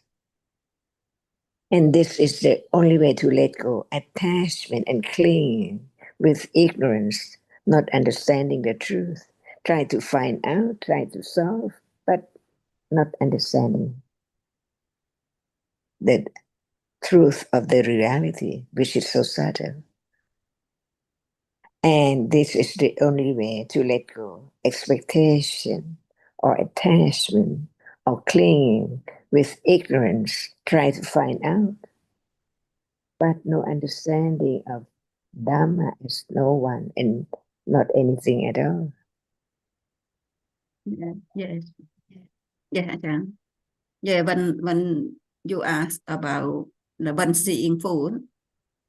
And this is the only way to let go attachment and clinging with ignorance, not understanding the truth. Try to find out, try to solve, but not understanding the truth of the reality, which is so subtle. And this is the only way to let go expectation or attachment or clinging with ignorance, try to find out, but no understanding of Dhamma is no one and not anything at all. Yes. Yeah, Ajahn. Yeah, when you ask about the when seeing food,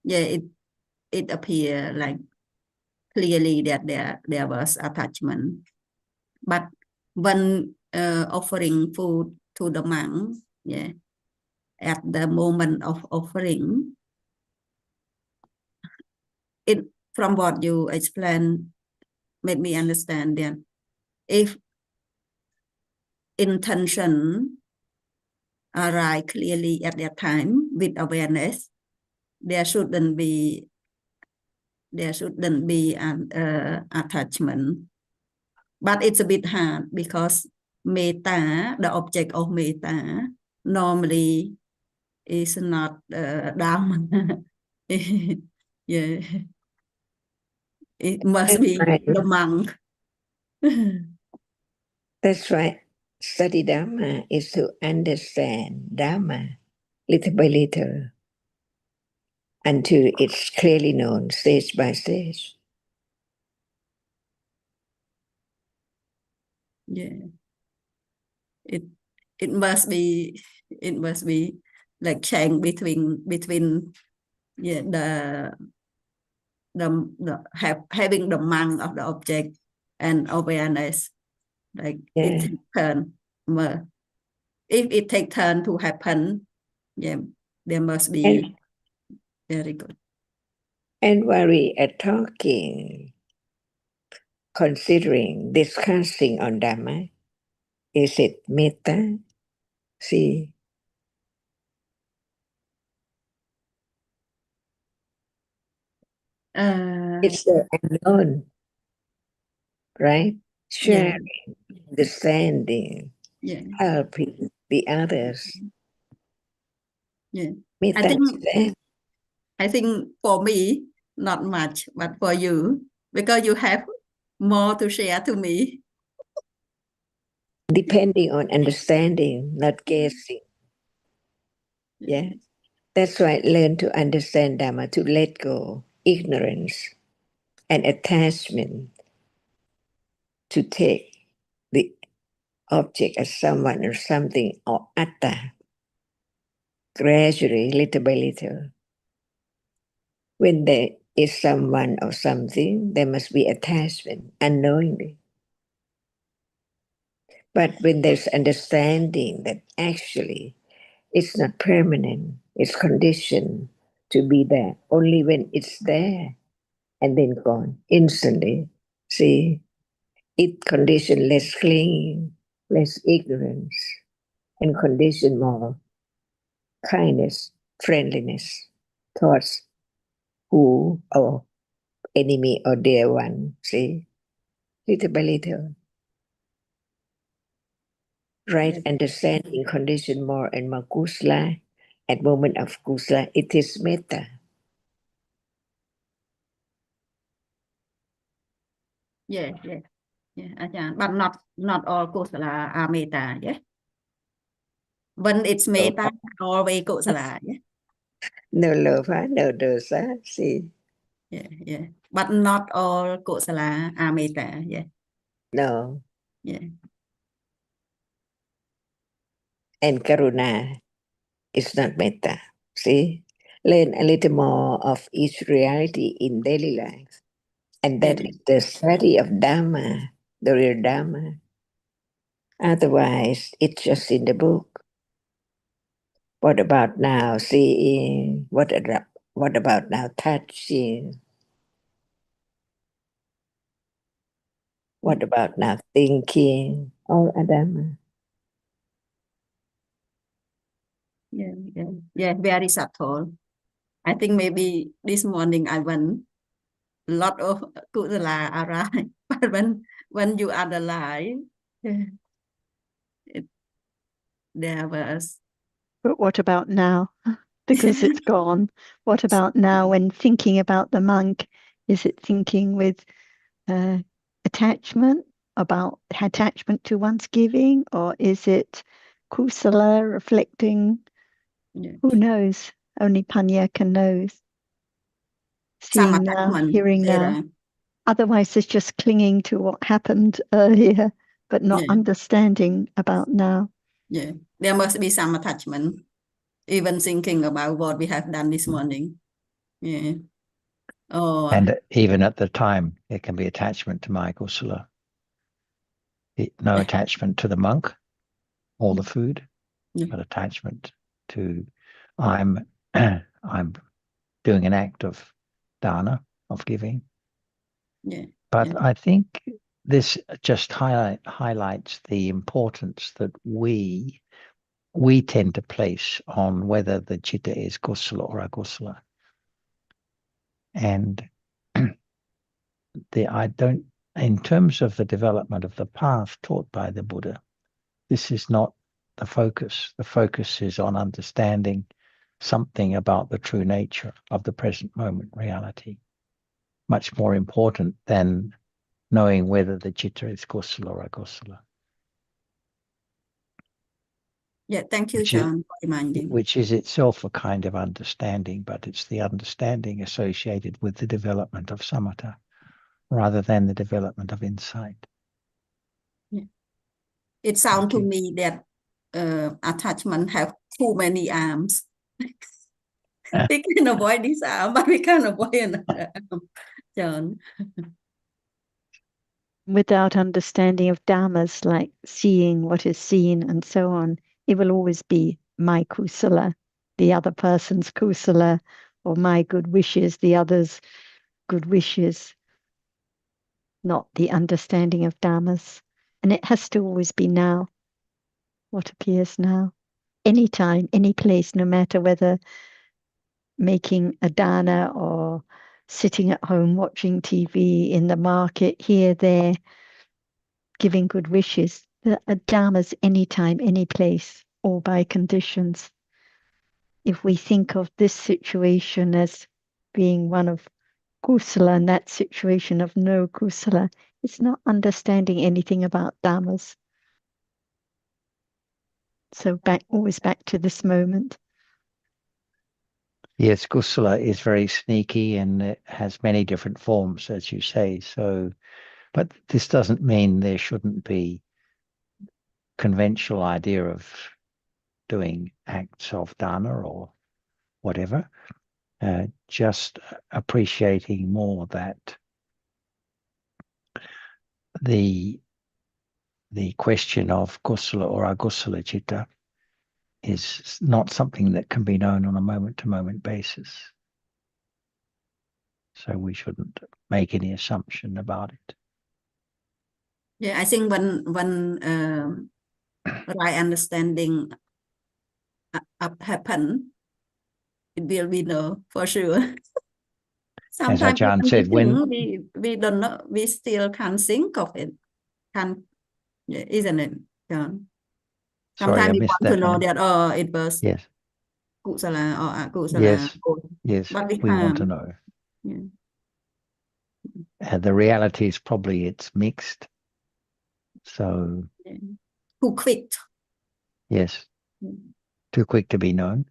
yeah, it appear like clearly that there was attachment. But when offering food to the monk, yeah, at the moment of offering. From what you explained, made me understand that if intention arise clearly at that time with awareness, there shouldn't be an attachment. But it's a bit hard because metta, the object of metta, normally is not Dhamma. Yeah, it must be the monk. That's right. Study Dhamma is to understand Dhamma little by little until it's clearly known stage by stage. Yeah, it must be like change between yeah having the mind of the object and awareness, like it takes turn. If it takes turn to happen, yeah, there must be very good. And while we are talking, considering, discussing on Dhamma, is it metta? See, it's the unknown, right? Sharing, understanding, helping the others. Yeah, Metta, I think for me, not much, but for you, because you have more to share to me. depending on understanding, not guessing. Yeah. That's why learn to understand Dhamma, to let go ignorance and attachment, to take the object as someone or something or atta, gradually, little by little. When there is someone or something, there must be attachment unknowingly. But when there's understanding that actually it's not permanent, it's conditioned to be there, only when it's there and then gone instantly. See, it condition less clinging, less ignorance, and condition more kindness, friendliness towards who or enemy or dear one. See, little by little. Right understanding condition more and more kusla. At moment of kusla, it is metta. Yeah, Ajahn. But not all kusala are metta, yeah. When it's metta, always kusala, yeah. No lova, no dosa. See. Yeah. But not all kusala are metta, yeah. No. Yeah. And karuna is not metta. See. Learn a little more of each reality in daily life. And that is the study of Dhamma, the real Dhamma. Otherwise, it's just in the book. What about now seeing? What about now touching? What about now thinking? All Dhamma. Yeah, very subtle. I think maybe this morning I went a lot of kusala arise, but when you analyze, there was. But what about now? Because it's gone. What about now when thinking about the monk? Is it thinking with attachment, about attachment to one's giving, or is it kusala, reflecting? Who knows? Only Panya can know. Seeing now, hearing now. Otherwise, it's just clinging to what happened earlier, but not understanding about now. Yeah, there must be some attachment, even thinking about what we have done this morning. Yeah. Oh. And even at the time, there can be attachment to my kusala. No attachment to the monk or the food, but attachment to I'm I'm doing an act of dana, of giving. Yeah. But Yeah. I think this just highlights the importance that we tend to place on whether the citta is kusala or akusala. And in terms of the development of the path taught by the Buddha, this is not the focus. The focus is on understanding something about the true nature of the present moment reality, much more important than knowing whether the citta is kusala or akusala. Yeah, thank you, John, for reminding. Which is itself a kind of understanding, but it's the understanding associated with the development of samatha rather than the development of insight. Yeah. It sounds to me that attachment have too many arms. We can avoid this arm, but we can't avoid another arm, John. Without understanding of dhammas, like seeing what is seen and so on, it will always be my kusala, the other person's kusala, or my good wishes, the other's good wishes, not the understanding of dhammas. And it has to always be now, what appears now, anytime, any place, no matter whether making a dana or sitting at home watching TV, in the market, here, there, giving good wishes. The dhammas anytime, any place, or by conditions. If we think of this situation as being one of kusala and that situation of no kusala, it's not understanding anything about dhammas. So always back to this moment. Yes, kusala is very sneaky and it has many different forms, as you say. So, but this doesn't mean there shouldn't be conventional idea of doing acts of dana or whatever. Just appreciating more that the question of kusala or akusala citta is not something that can be known on a moment-to-moment basis. So we shouldn't make any assumption about it. Yeah, I think when right understanding happen, it will be no for sure. As Sometimes Ajahn said, we don't know, we still can't think of it, isn't it, John? Sorry, I Sometimes we missed want to that know one. that it was Yes. kusala or akusala. Yes, But we want to know. Yeah. The reality is probably it's mixed. So Too quick. Yes. Too quick to be known.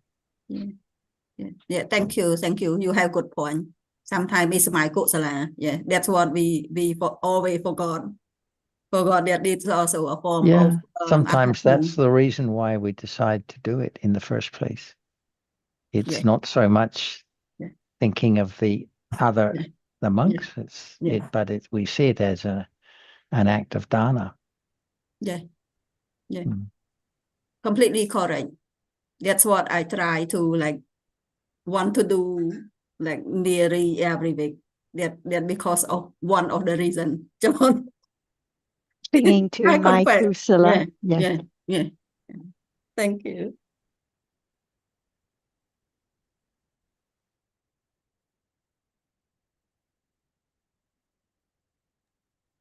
Yeah. Thank you. You have good point. Sometimes it's my kusala. Yeah, that's what we always forgot that it's also a form of sometimes attachment. that's the reason why we decide to do it in the first place. It's not so much thinking of the other, the monks. We see it as an act of dana. Yeah. Completely correct. That's what I try to want to do nearly every week. That because of one of the reason, John. Clinging to my kusala. Yeah. Thank you.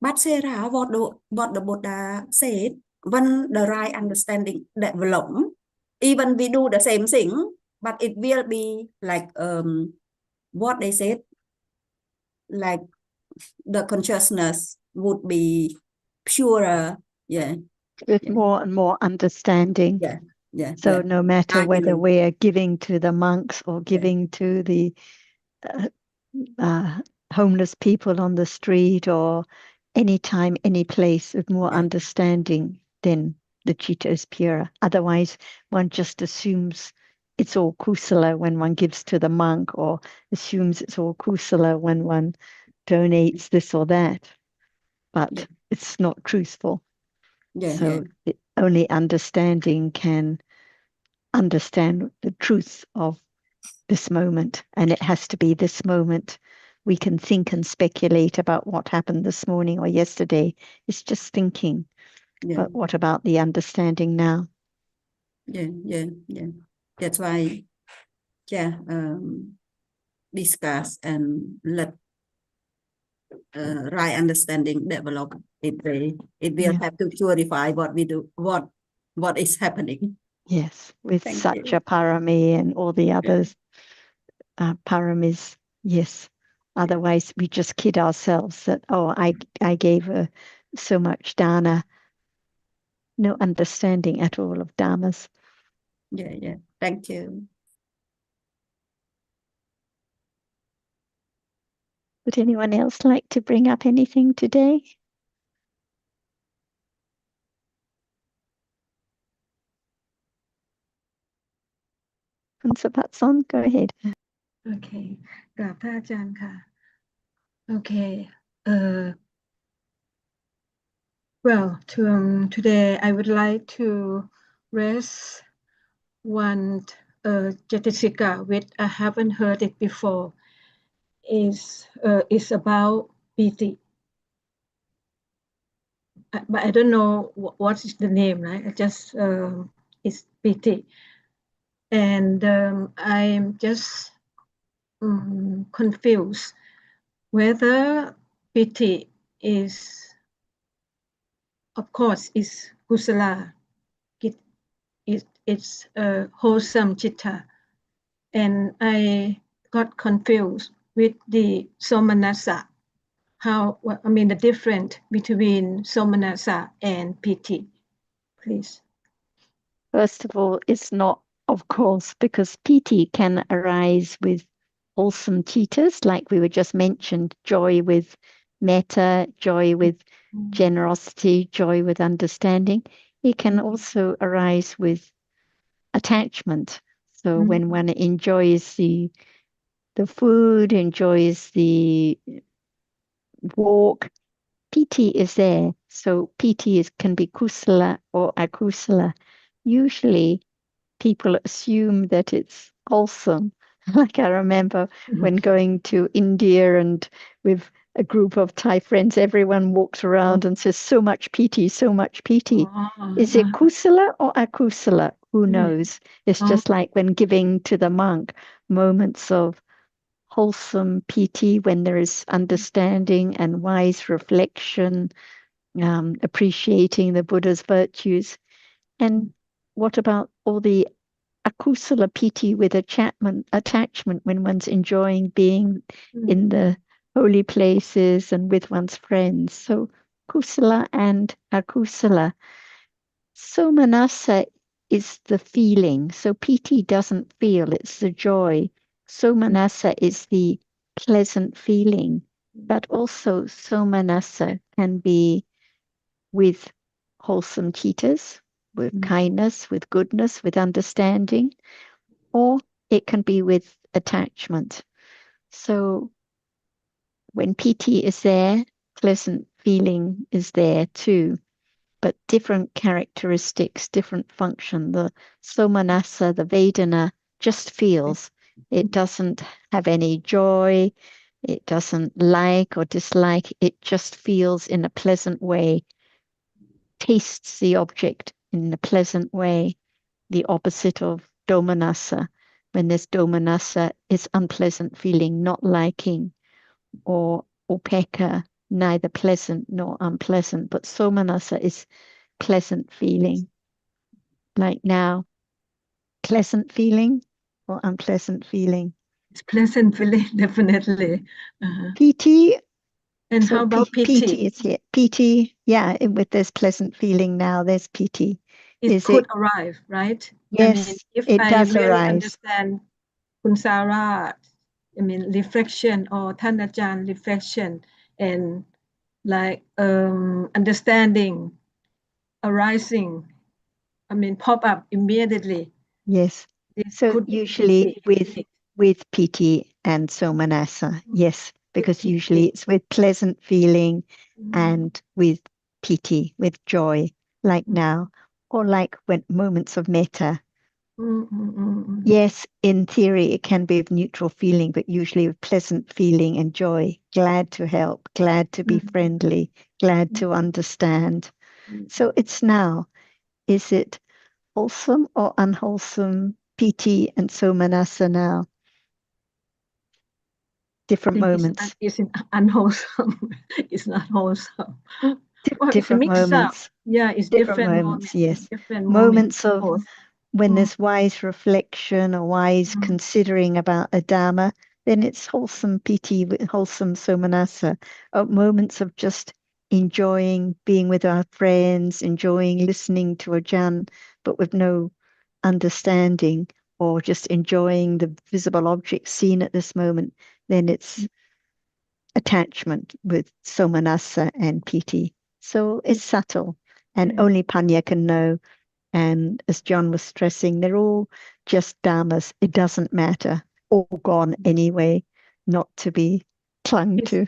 But Sarah, what the Buddha said, when the right understanding develop, even we do the same thing, but it will be like what they said, like the consciousness would be purer. With more and more understanding. So no matter whether we're giving to the monks or giving to the homeless people on the street or anytime, any place, with more understanding, then the citta is purer. Otherwise, one just assumes it's all kusala when one gives to the monk, or assumes it's all kusala when one donates this or that. But it's not truthful. So only understanding can understand the truth of this moment, and it has to be this moment. We can think and speculate about what happened this morning or yesterday. It's just thinking. Yeah, But what about the understanding now? yeah. That's why, discuss and let right understanding develop. It will Yeah. have to clarify what we do, what is happening. Yes, with Thank such you. a parami and all the others paramis. Yes. Otherwise, we just kid ourselves that, oh, I gave so much dana. No understanding at all of dharmas. Yeah. Thank you. Would anyone else like to bring up anything today? Kunsapat-san, go ahead. Okay กราบพระอาจารย์ค่ะ Okay well today I would like to raise one Jatisika which I haven't heard it before is about piti but I don't know what is the name, right? I just it's piti and I'm just confused whether piti is, of course, is kusala. It's a wholesome chitta, and I got confused with the somanasa. The difference between somanasa and piti, please. First of all, it's not, of course, because piti can arise with wholesome chittas, like we were just mentioned, joy with metta, joy with generosity, joy with understanding. It can also arise with attachment. So when one enjoys the food, enjoys the walk, piti is there. So piti can be kusala or akusala. Usually people assume that it's wholesome. Like I remember when going to India and with a group of Thai friends, everyone walks around and says, so much piti, so much piti. Is it kusala or akusala? Who knows? It's just like when giving to the monk, moments of wholesome piti when there is understanding and wise reflection, appreciating the Buddha's virtues. And what about all the akusala piti with attachment when one's enjoying being in the holy places and with one's friends? So kusala and akusala. Somanasa is the feeling. So piti doesn't feel, it's the joy. Somanasa is the pleasant feeling. But also somanasa can be with wholesome chittas, with kindness, with goodness, with understanding, or it can be with attachment. So when piti is there, pleasant feeling is there too, but different characteristics, different function. The somanasa, the vedana, just feels. It doesn't have any joy. It doesn't like or dislike. It just feels in a pleasant way, tastes the object in a pleasant way, the opposite of domanassa. When there's domanassa, it's unpleasant feeling, not liking, or upeka, neither pleasant nor unpleasant. But somanassa is pleasant feeling. Like now, pleasant feeling or unpleasant feeling? It's pleasant feeling, definitely. PT. And So how about PT piti? is here. PT, yeah, with this pleasant feeling now, there's PT. It could arrive, right? Yes, if it I does really arise. understand Kunsara, reflection or Thanajan reflection and like understanding arising, pop up immediately. Yes. This So could be usually PT. with PT and somanasa, yes, because With usually PT. it's with pleasant feeling and with PT, with joy, like now, or like when moments of metta, Yes, in theory, it can be of neutral feeling, but usually of pleasant feeling and joy, glad to help, glad to be friendly, glad to understand. So it's now. Is it wholesome or unwholesome? Piti and Somanasa now. Different moments. It's unwholesome. It's not wholesome. Well, it's a Different mix up. moments. Yeah, it's Different different moments, moments. yes. Different Moments of both. when there's wise reflection or wise considering about a Dhamma, then it's wholesome piti, wholesome somanasa. Moments of just enjoying being with our friends, enjoying listening to a Ajahn, but with no understanding, or just enjoying the visible object seen at this moment, then it's attachment with somanasa and piti. So it's subtle, and only Panya can know. And as John was stressing, they're all just dharmas. It doesn't matter. All gone anyway, not to be clung to.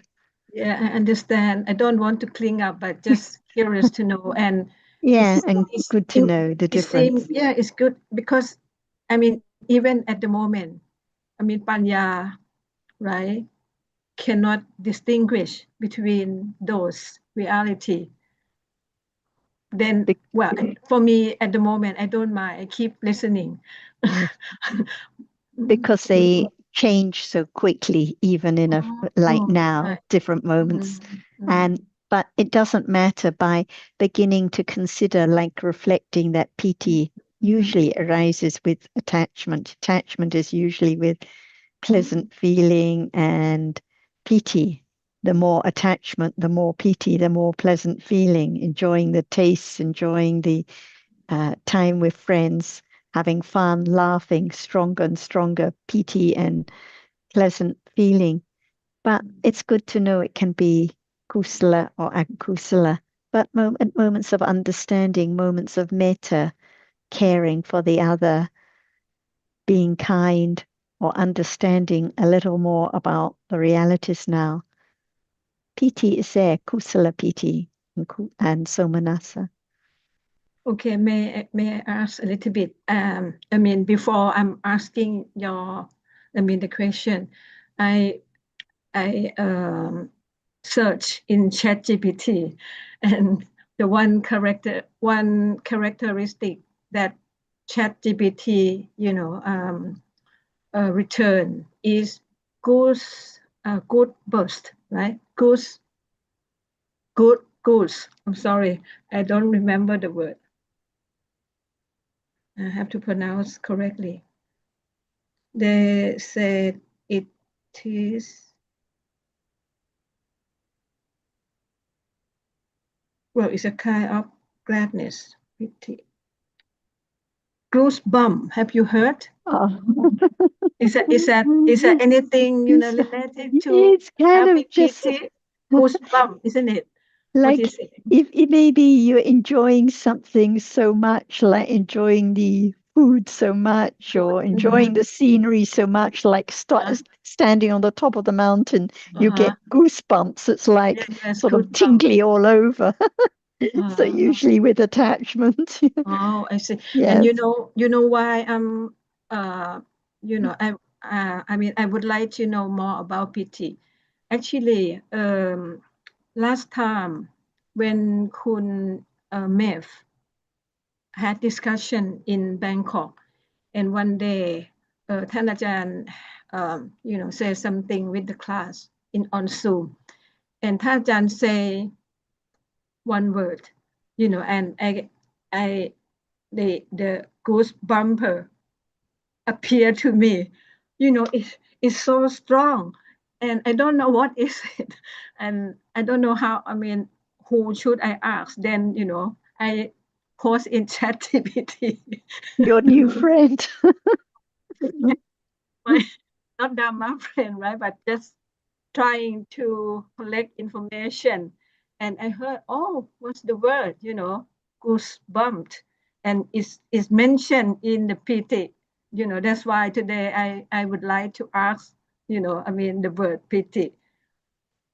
Yeah, I understand. I don't want to cling up, but just curious to know. And yeah, and good to know the difference. Yeah, it's good because, I mean, even at the moment, I mean, Panya, right, cannot distinguish between those reality. Then, well, for me at the moment, I don't mind. I keep listening. Yes. Because they change so quickly, even in now, different moments. But it doesn't matter. By beginning to consider, like reflecting, that piti usually arises with attachment. Attachment is usually with pleasant feeling, and piti. The more attachment, the more piti, the more pleasant feeling, enjoying the tastes, enjoying the time with friends, having fun, laughing, stronger and stronger piti and pleasant feeling. But it's good to know it can be kusala or akusala. But at moments of understanding, moments of metta, caring for the other, being kind, or understanding a little more about the realities now. Piti is there, kusala piti and somanasa. Okay, may I ask a little bit? I mean, before I'm asking the question, I search in ChatGPT, and the one characteristic that ChatGPT, return is goose, good burst, right? Goose, good goose. I'm sorry, I don't remember the word. I have to pronounce correctly. They said it is, well, it's a kind of gladness. Goosebump. Have you heard? Oh. Is that anything related to it's kind of just goosebump, isn't it? Like if maybe you're enjoying something so much, like enjoying the food so much, or enjoying the scenery so much, like standing on the top of the mountain, you get goosebumps. It's like sort of tingly all over. So usually with attachment. Oh, I see. Yes. And you know why I'm I mean, I would like to know more about piti. Actually, last time when Kun Mev had discussion in Bangkok, and one dayท่านอาจารย์say something with the class on Zoom, andท่านอาจารย์say one word, and the goose bumper appear to me, it's so strong, and I don't know what is it, and I don't know how. I mean, who should I ask? Then I post in ChatGPT. Your new friend. Not Dhamma friend, right? But just trying to collect information, and I heard, oh, what's the word? Goosebumped, and it's mentioned in the piti. That's why today I would like to ask, the word piti.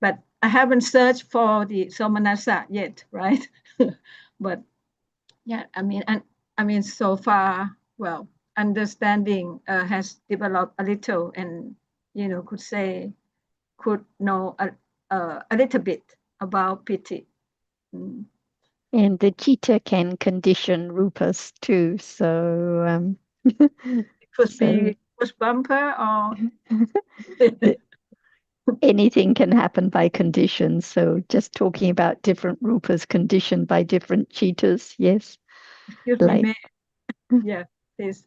But I haven't searched for the somanasa yet, right? But yeah, I mean, so far, well, understanding has developed a little, and could know a little bit about piti. And the chitta can condition rupas too. So it could be push bumper or anything can happen by conditions. So just talking about different rupas conditioned by different chittas, yes. Excuse me, yeah, please.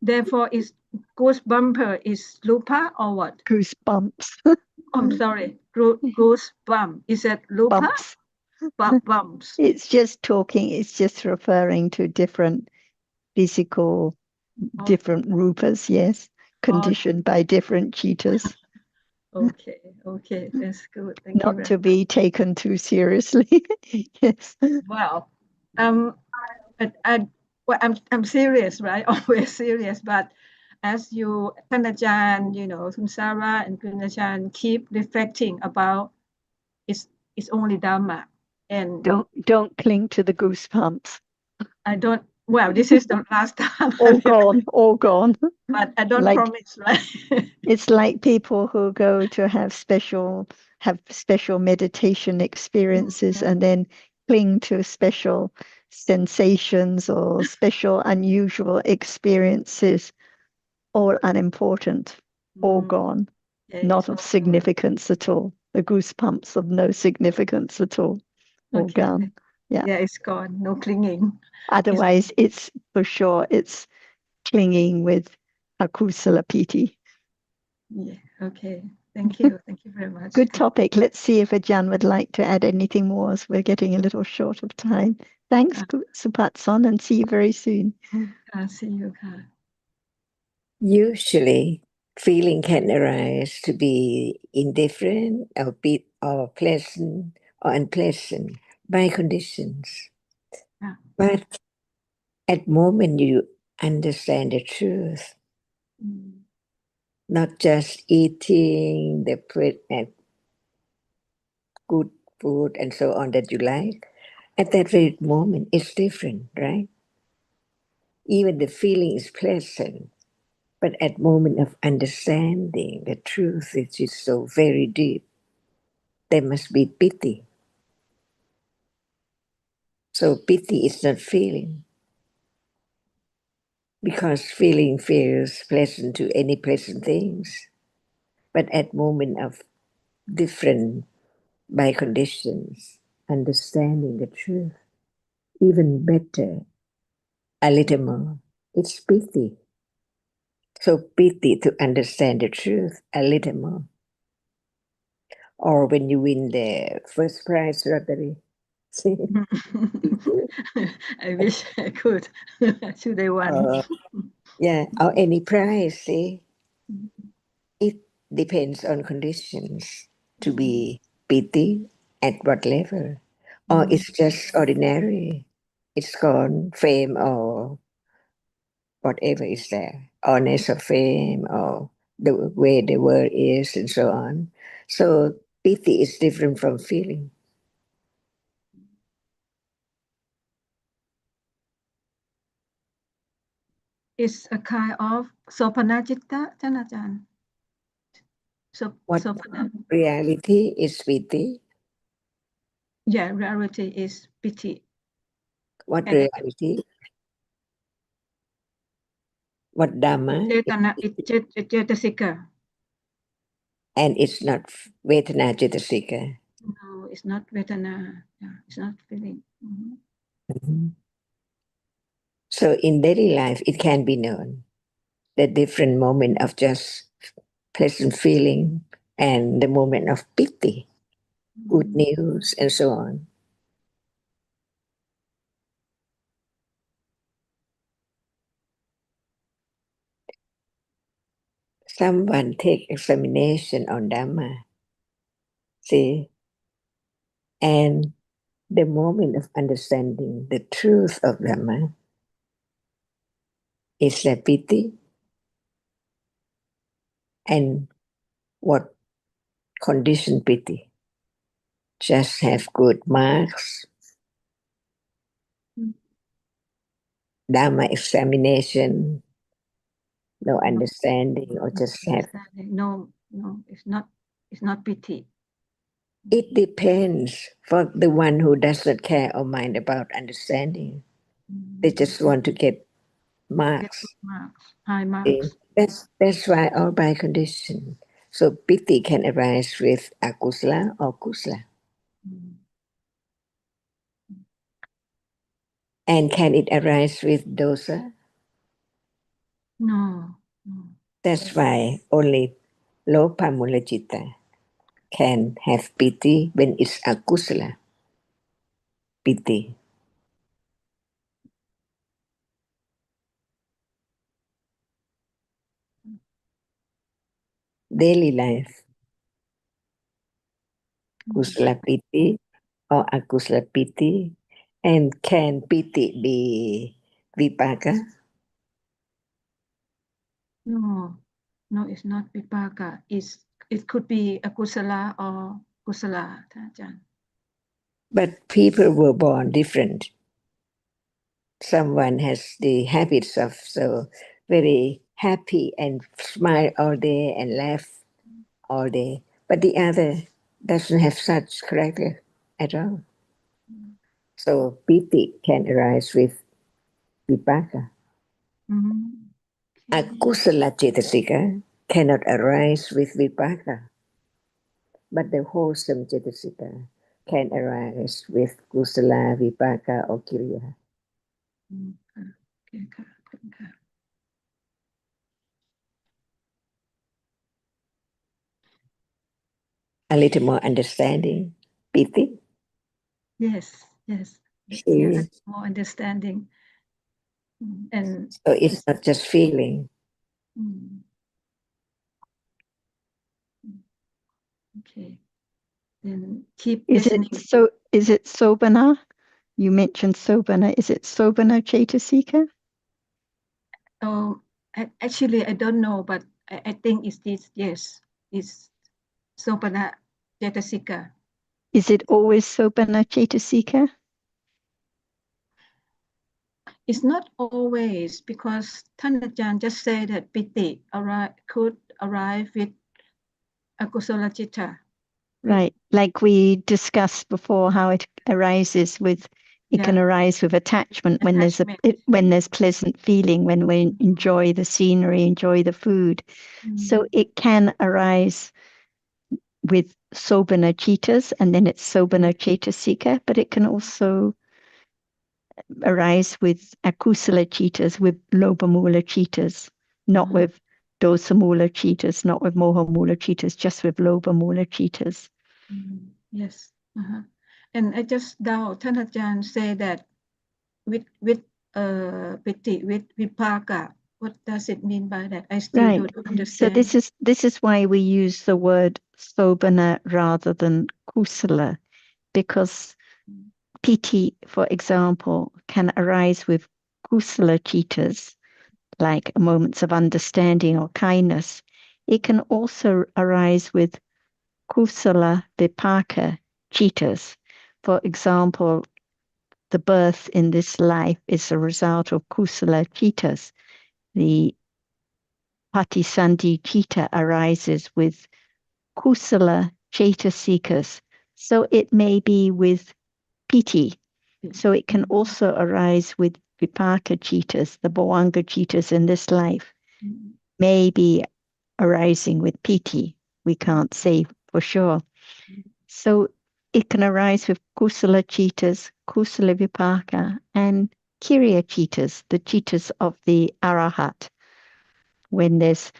Therefore, is goose bumper is lupa or what? Goosebumps. I'm sorry, goose bump. Is that lupa? Bumps. It's just talking. It's just referring to different physical, different rupas. Yes, conditioned by different chittas. Okay, that's good. Thank you. Not to be taken too seriously. Yes. Well, I'm serious, right? Always serious, but as you, Tanajan, Sunsara and Kunajan keep reflecting about it's only Dhamma, and don't cling to the goosebumps. I don't. Well, this is the last time. All gone. But I don't promise, right? It's like people who go to have special meditation experiences and then cling to special sensations or special unusual experiences, all unimportant, all gone, not of significance at all. The goosebumps of no significance at all gone. Yeah, it's gone. No clinging. Otherwise, it's for sure it's clinging with akusala piti. Yeah. Okay. Thank you. Thank you very much. Good topic. Let's see if Ajahn would like to add anything more, as we're getting a little short of time. Thanks, Supatson, and see you very soon. See you. Usually, feeling can arise to be indifferent or pleasant or unpleasant by conditions. Yeah. But at moment you understand the truth, not just eating the good food and so on that you like, at that very moment it's different, right? Even the feeling is pleasant, but at moment of understanding the truth, which is so very deep, there must be pity. So pity is not feeling, because feeling feels pleasant to any pleasant things, but at moment of different by conditions, understanding the truth even better, a little more. It's pity. So pity to understand the truth a little more. Or when you win the first prize lottery. I wish I could. Should I won? Yeah, or any prize, see? It depends on conditions to be pity at what level. Or it's just ordinary. It's called fame or whatever is there, honest or fame or the way the world is and so on. So pity is different from feeling. It's a kind of sopanajitta, Ajahn. What reality is pity? Yeah, reality is pity. What reality? What Dhamma? Cetasika. And it's not Vedana Cetasika. No, it's not Vedana. Yeah, it's not feeling. So in daily life, it can be known the different moment of just pleasant feeling and the moment of pity, good news, and so on. Someone take examination on Dhamma, see, and the moment of understanding the truth of Dhamma is the pity and what condition pity. Just have good marks, Dhamma examination, no understanding, or just have. No, it's not pity. It depends for the one who does not care or mind about understanding. They just want to get marks. High marks. That's why all by condition. So piti can arise with akusala or kusala. And can it arise with dosa? No. That's why only lopa mula citta can have piti when it's akusala piti. Daily life, kusala piti or akusala piti, and can piti be vipaka? No, it's not vipaka. It could be akusala or kusala, Ajahn. But people were born different. Someone has the habits of so very happy and smile all day and laugh all day, but the other doesn't have such character at all. So piti can arise with vipaka. Okay. Akusala cetasika cannot arise with vipaka, but the wholesome cetasika can arise with kusala, vipaka, or kiriya. A little more understanding, piti. Yes. See? More understanding. And so it's not just feeling. Okay. Then keep Is listening. Is it sobana? You mentioned sobana. Is it sobana cetasika? Oh, actually, I don't know, but I think it's this. Yes, it's Sopana Cetasika. Is it always sobana cetasika? It's not always, because Tanajan just said that piti could arrive with akusala citta. Right, like we discussed before, how it arises with. It can arise with attachment when there's pleasant feeling, when we enjoy the scenery, enjoy the food. So it can arise with sobana citas, and then it's sobana cetasika, but it can also arise with akusala citas, with lobamula citas, not with dosamula citas, not with mohamula citas, just with lobamula citas. Yes. And I just doubt Tanajan say that with piti, with vipaka. What does it mean by that? I still don't understand. So this is why we use the word sobana rather than kusala, because piti, for example, can arise with kusala citas, like moments of understanding or kindness. It can also arise with kusala vipaka citas. For example, the birth in this life is a result of kusala citas. The patisandhi citta arises with kusala cetasikas. So it may be with piti. So it can also arise with vipaka citas, the bhavanga citas in this life, may be arising with piti. We can't say for sure. So it can arise with kusala citas, kusala vipaka, and kiriya citas, the citas of the arahat, when there's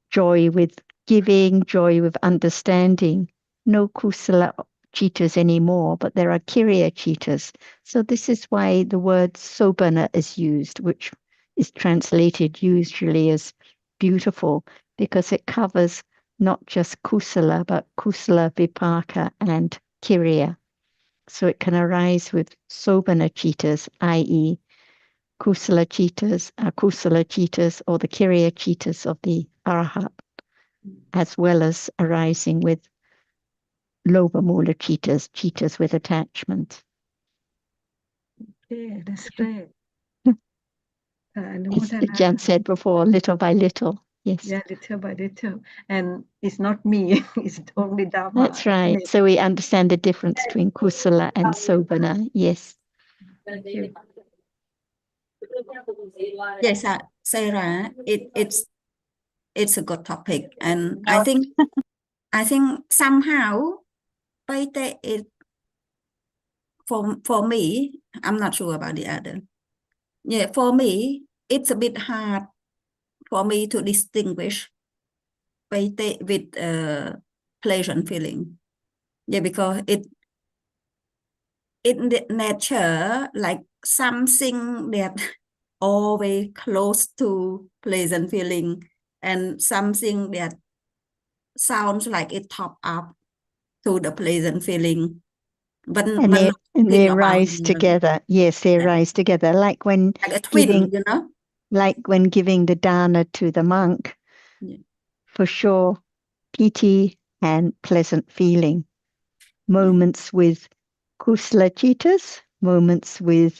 joy with giving, joy with understanding. No kusala citas anymore, but there are kiriya citas. So this is why the word sobana is used, which is translated usually as beautiful, because it covers not just kusala, but kusala, vipaka, and kiriya. So it can arise with sobana citas, i.e., kusala citas, akusala citas, or the kiriya citas of the arahat, as well as arising with lobamula citas, citas with attachment. Okay, that's great. อนุโม As ทนา Jan said before, little by little. Yes, yeah, little by little, and it's not me, it's only Dhamma. that's right. So we understand the difference between kusala and sobana. Yes. Thank you. Yes, Sarah, it's a good topic, and I think somehow it for me, I'm not sure about the other. Yeah, for me, it's a bit hard for me to distinguish with pleasure feeling. Yeah, because in the nature like something that always close to pleasant feeling and something that sounds like it top up to the pleasant feeling. But And they about rise together. Yes, they Yeah. rise together. Like when like a twin, giving, you know. like when giving the dana to the monk, Yeah. for sure, piti and pleasant feeling. Moments with kusala citas, moments with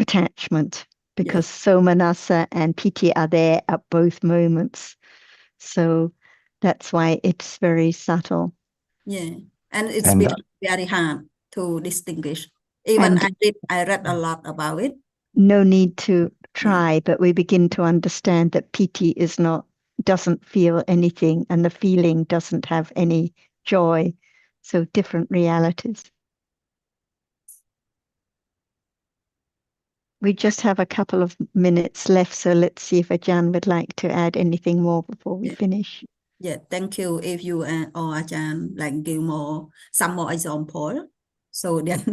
attachment, because somanasa and piti are there at both moments. So that's why it's very subtle. Yeah, and it's And very hard to distinguish. Even And I read a lot about it. no need to try, but we begin to understand that piti doesn't feel anything, and the feeling doesn't have any joy. So different realities. We just have a couple of minutes left, so let's see if Ajahn would like to add anything more before we finish. Yeah, thank you. If you or Ajahn like give some more example, so that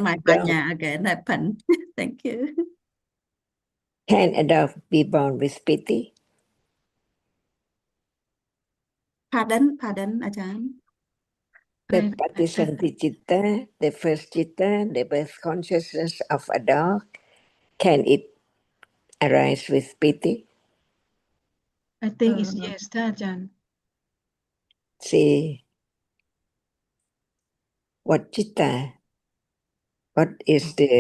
my panya again happen. Thank you. Can a dog be born with pity? Pardon, Ajahn. The Patisanti Citta, the first Citta, the birth consciousness of a dog, can it arise with pity? I think it's yes, ท่านอาจารย์ See, what Citta? What is the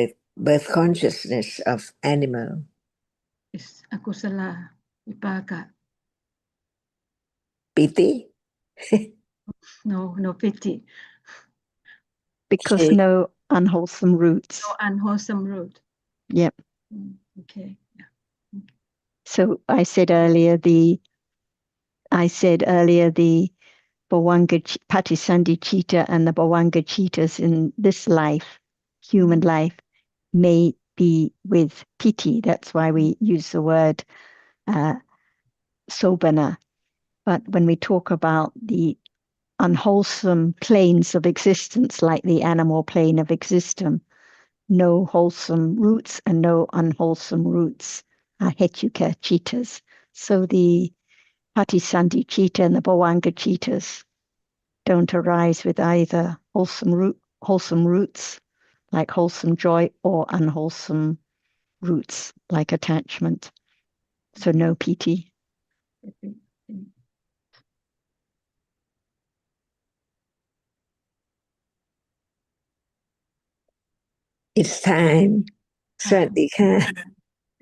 birth consciousness of animal? It's akusala vipaka. Pity? No pity. Because See, no unwholesome roots. No unwholesome root. Yep. Okay. Yeah. So I said earlier the Bhavanga Patisandi Chitta and the Bhavanga Chittas in this life, human life, may be with piti. That's why we use the word sobana. But when we talk about the unwholesome planes of existence, like the animal plane of existence, no wholesome roots and no unwholesome roots are hetuka chittas. So the Patisandi Chitta and the Bhavanga Chittas don't arise with either wholesome roots, like wholesome joy, or unwholesome roots, like attachment. So no piti. it's time. Sadhika.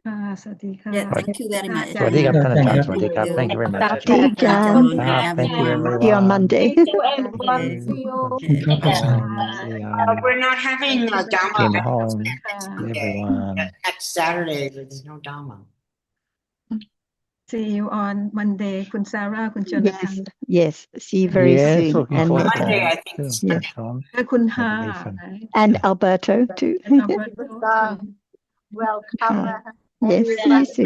Yeah, thank you very much. Swadika Panachan, Swadika. Thank you very much. Thank you, everyone. See you on Monday. Thank you, everyone. See you. See ya. We're not having a Dhamma Kim Hong, everyone. next Saturday. There's no Dhamma. See you on Monday, คุณ Sarah คุณ Jonathan. Yes. See you very Yes, soon. looking And forward to Monday, that. I think. Too. Yeah. Sean. คุณ That'll Ha, be fun. right? and Alberto too. And Alberto too. Welcome. Yes. See you soon.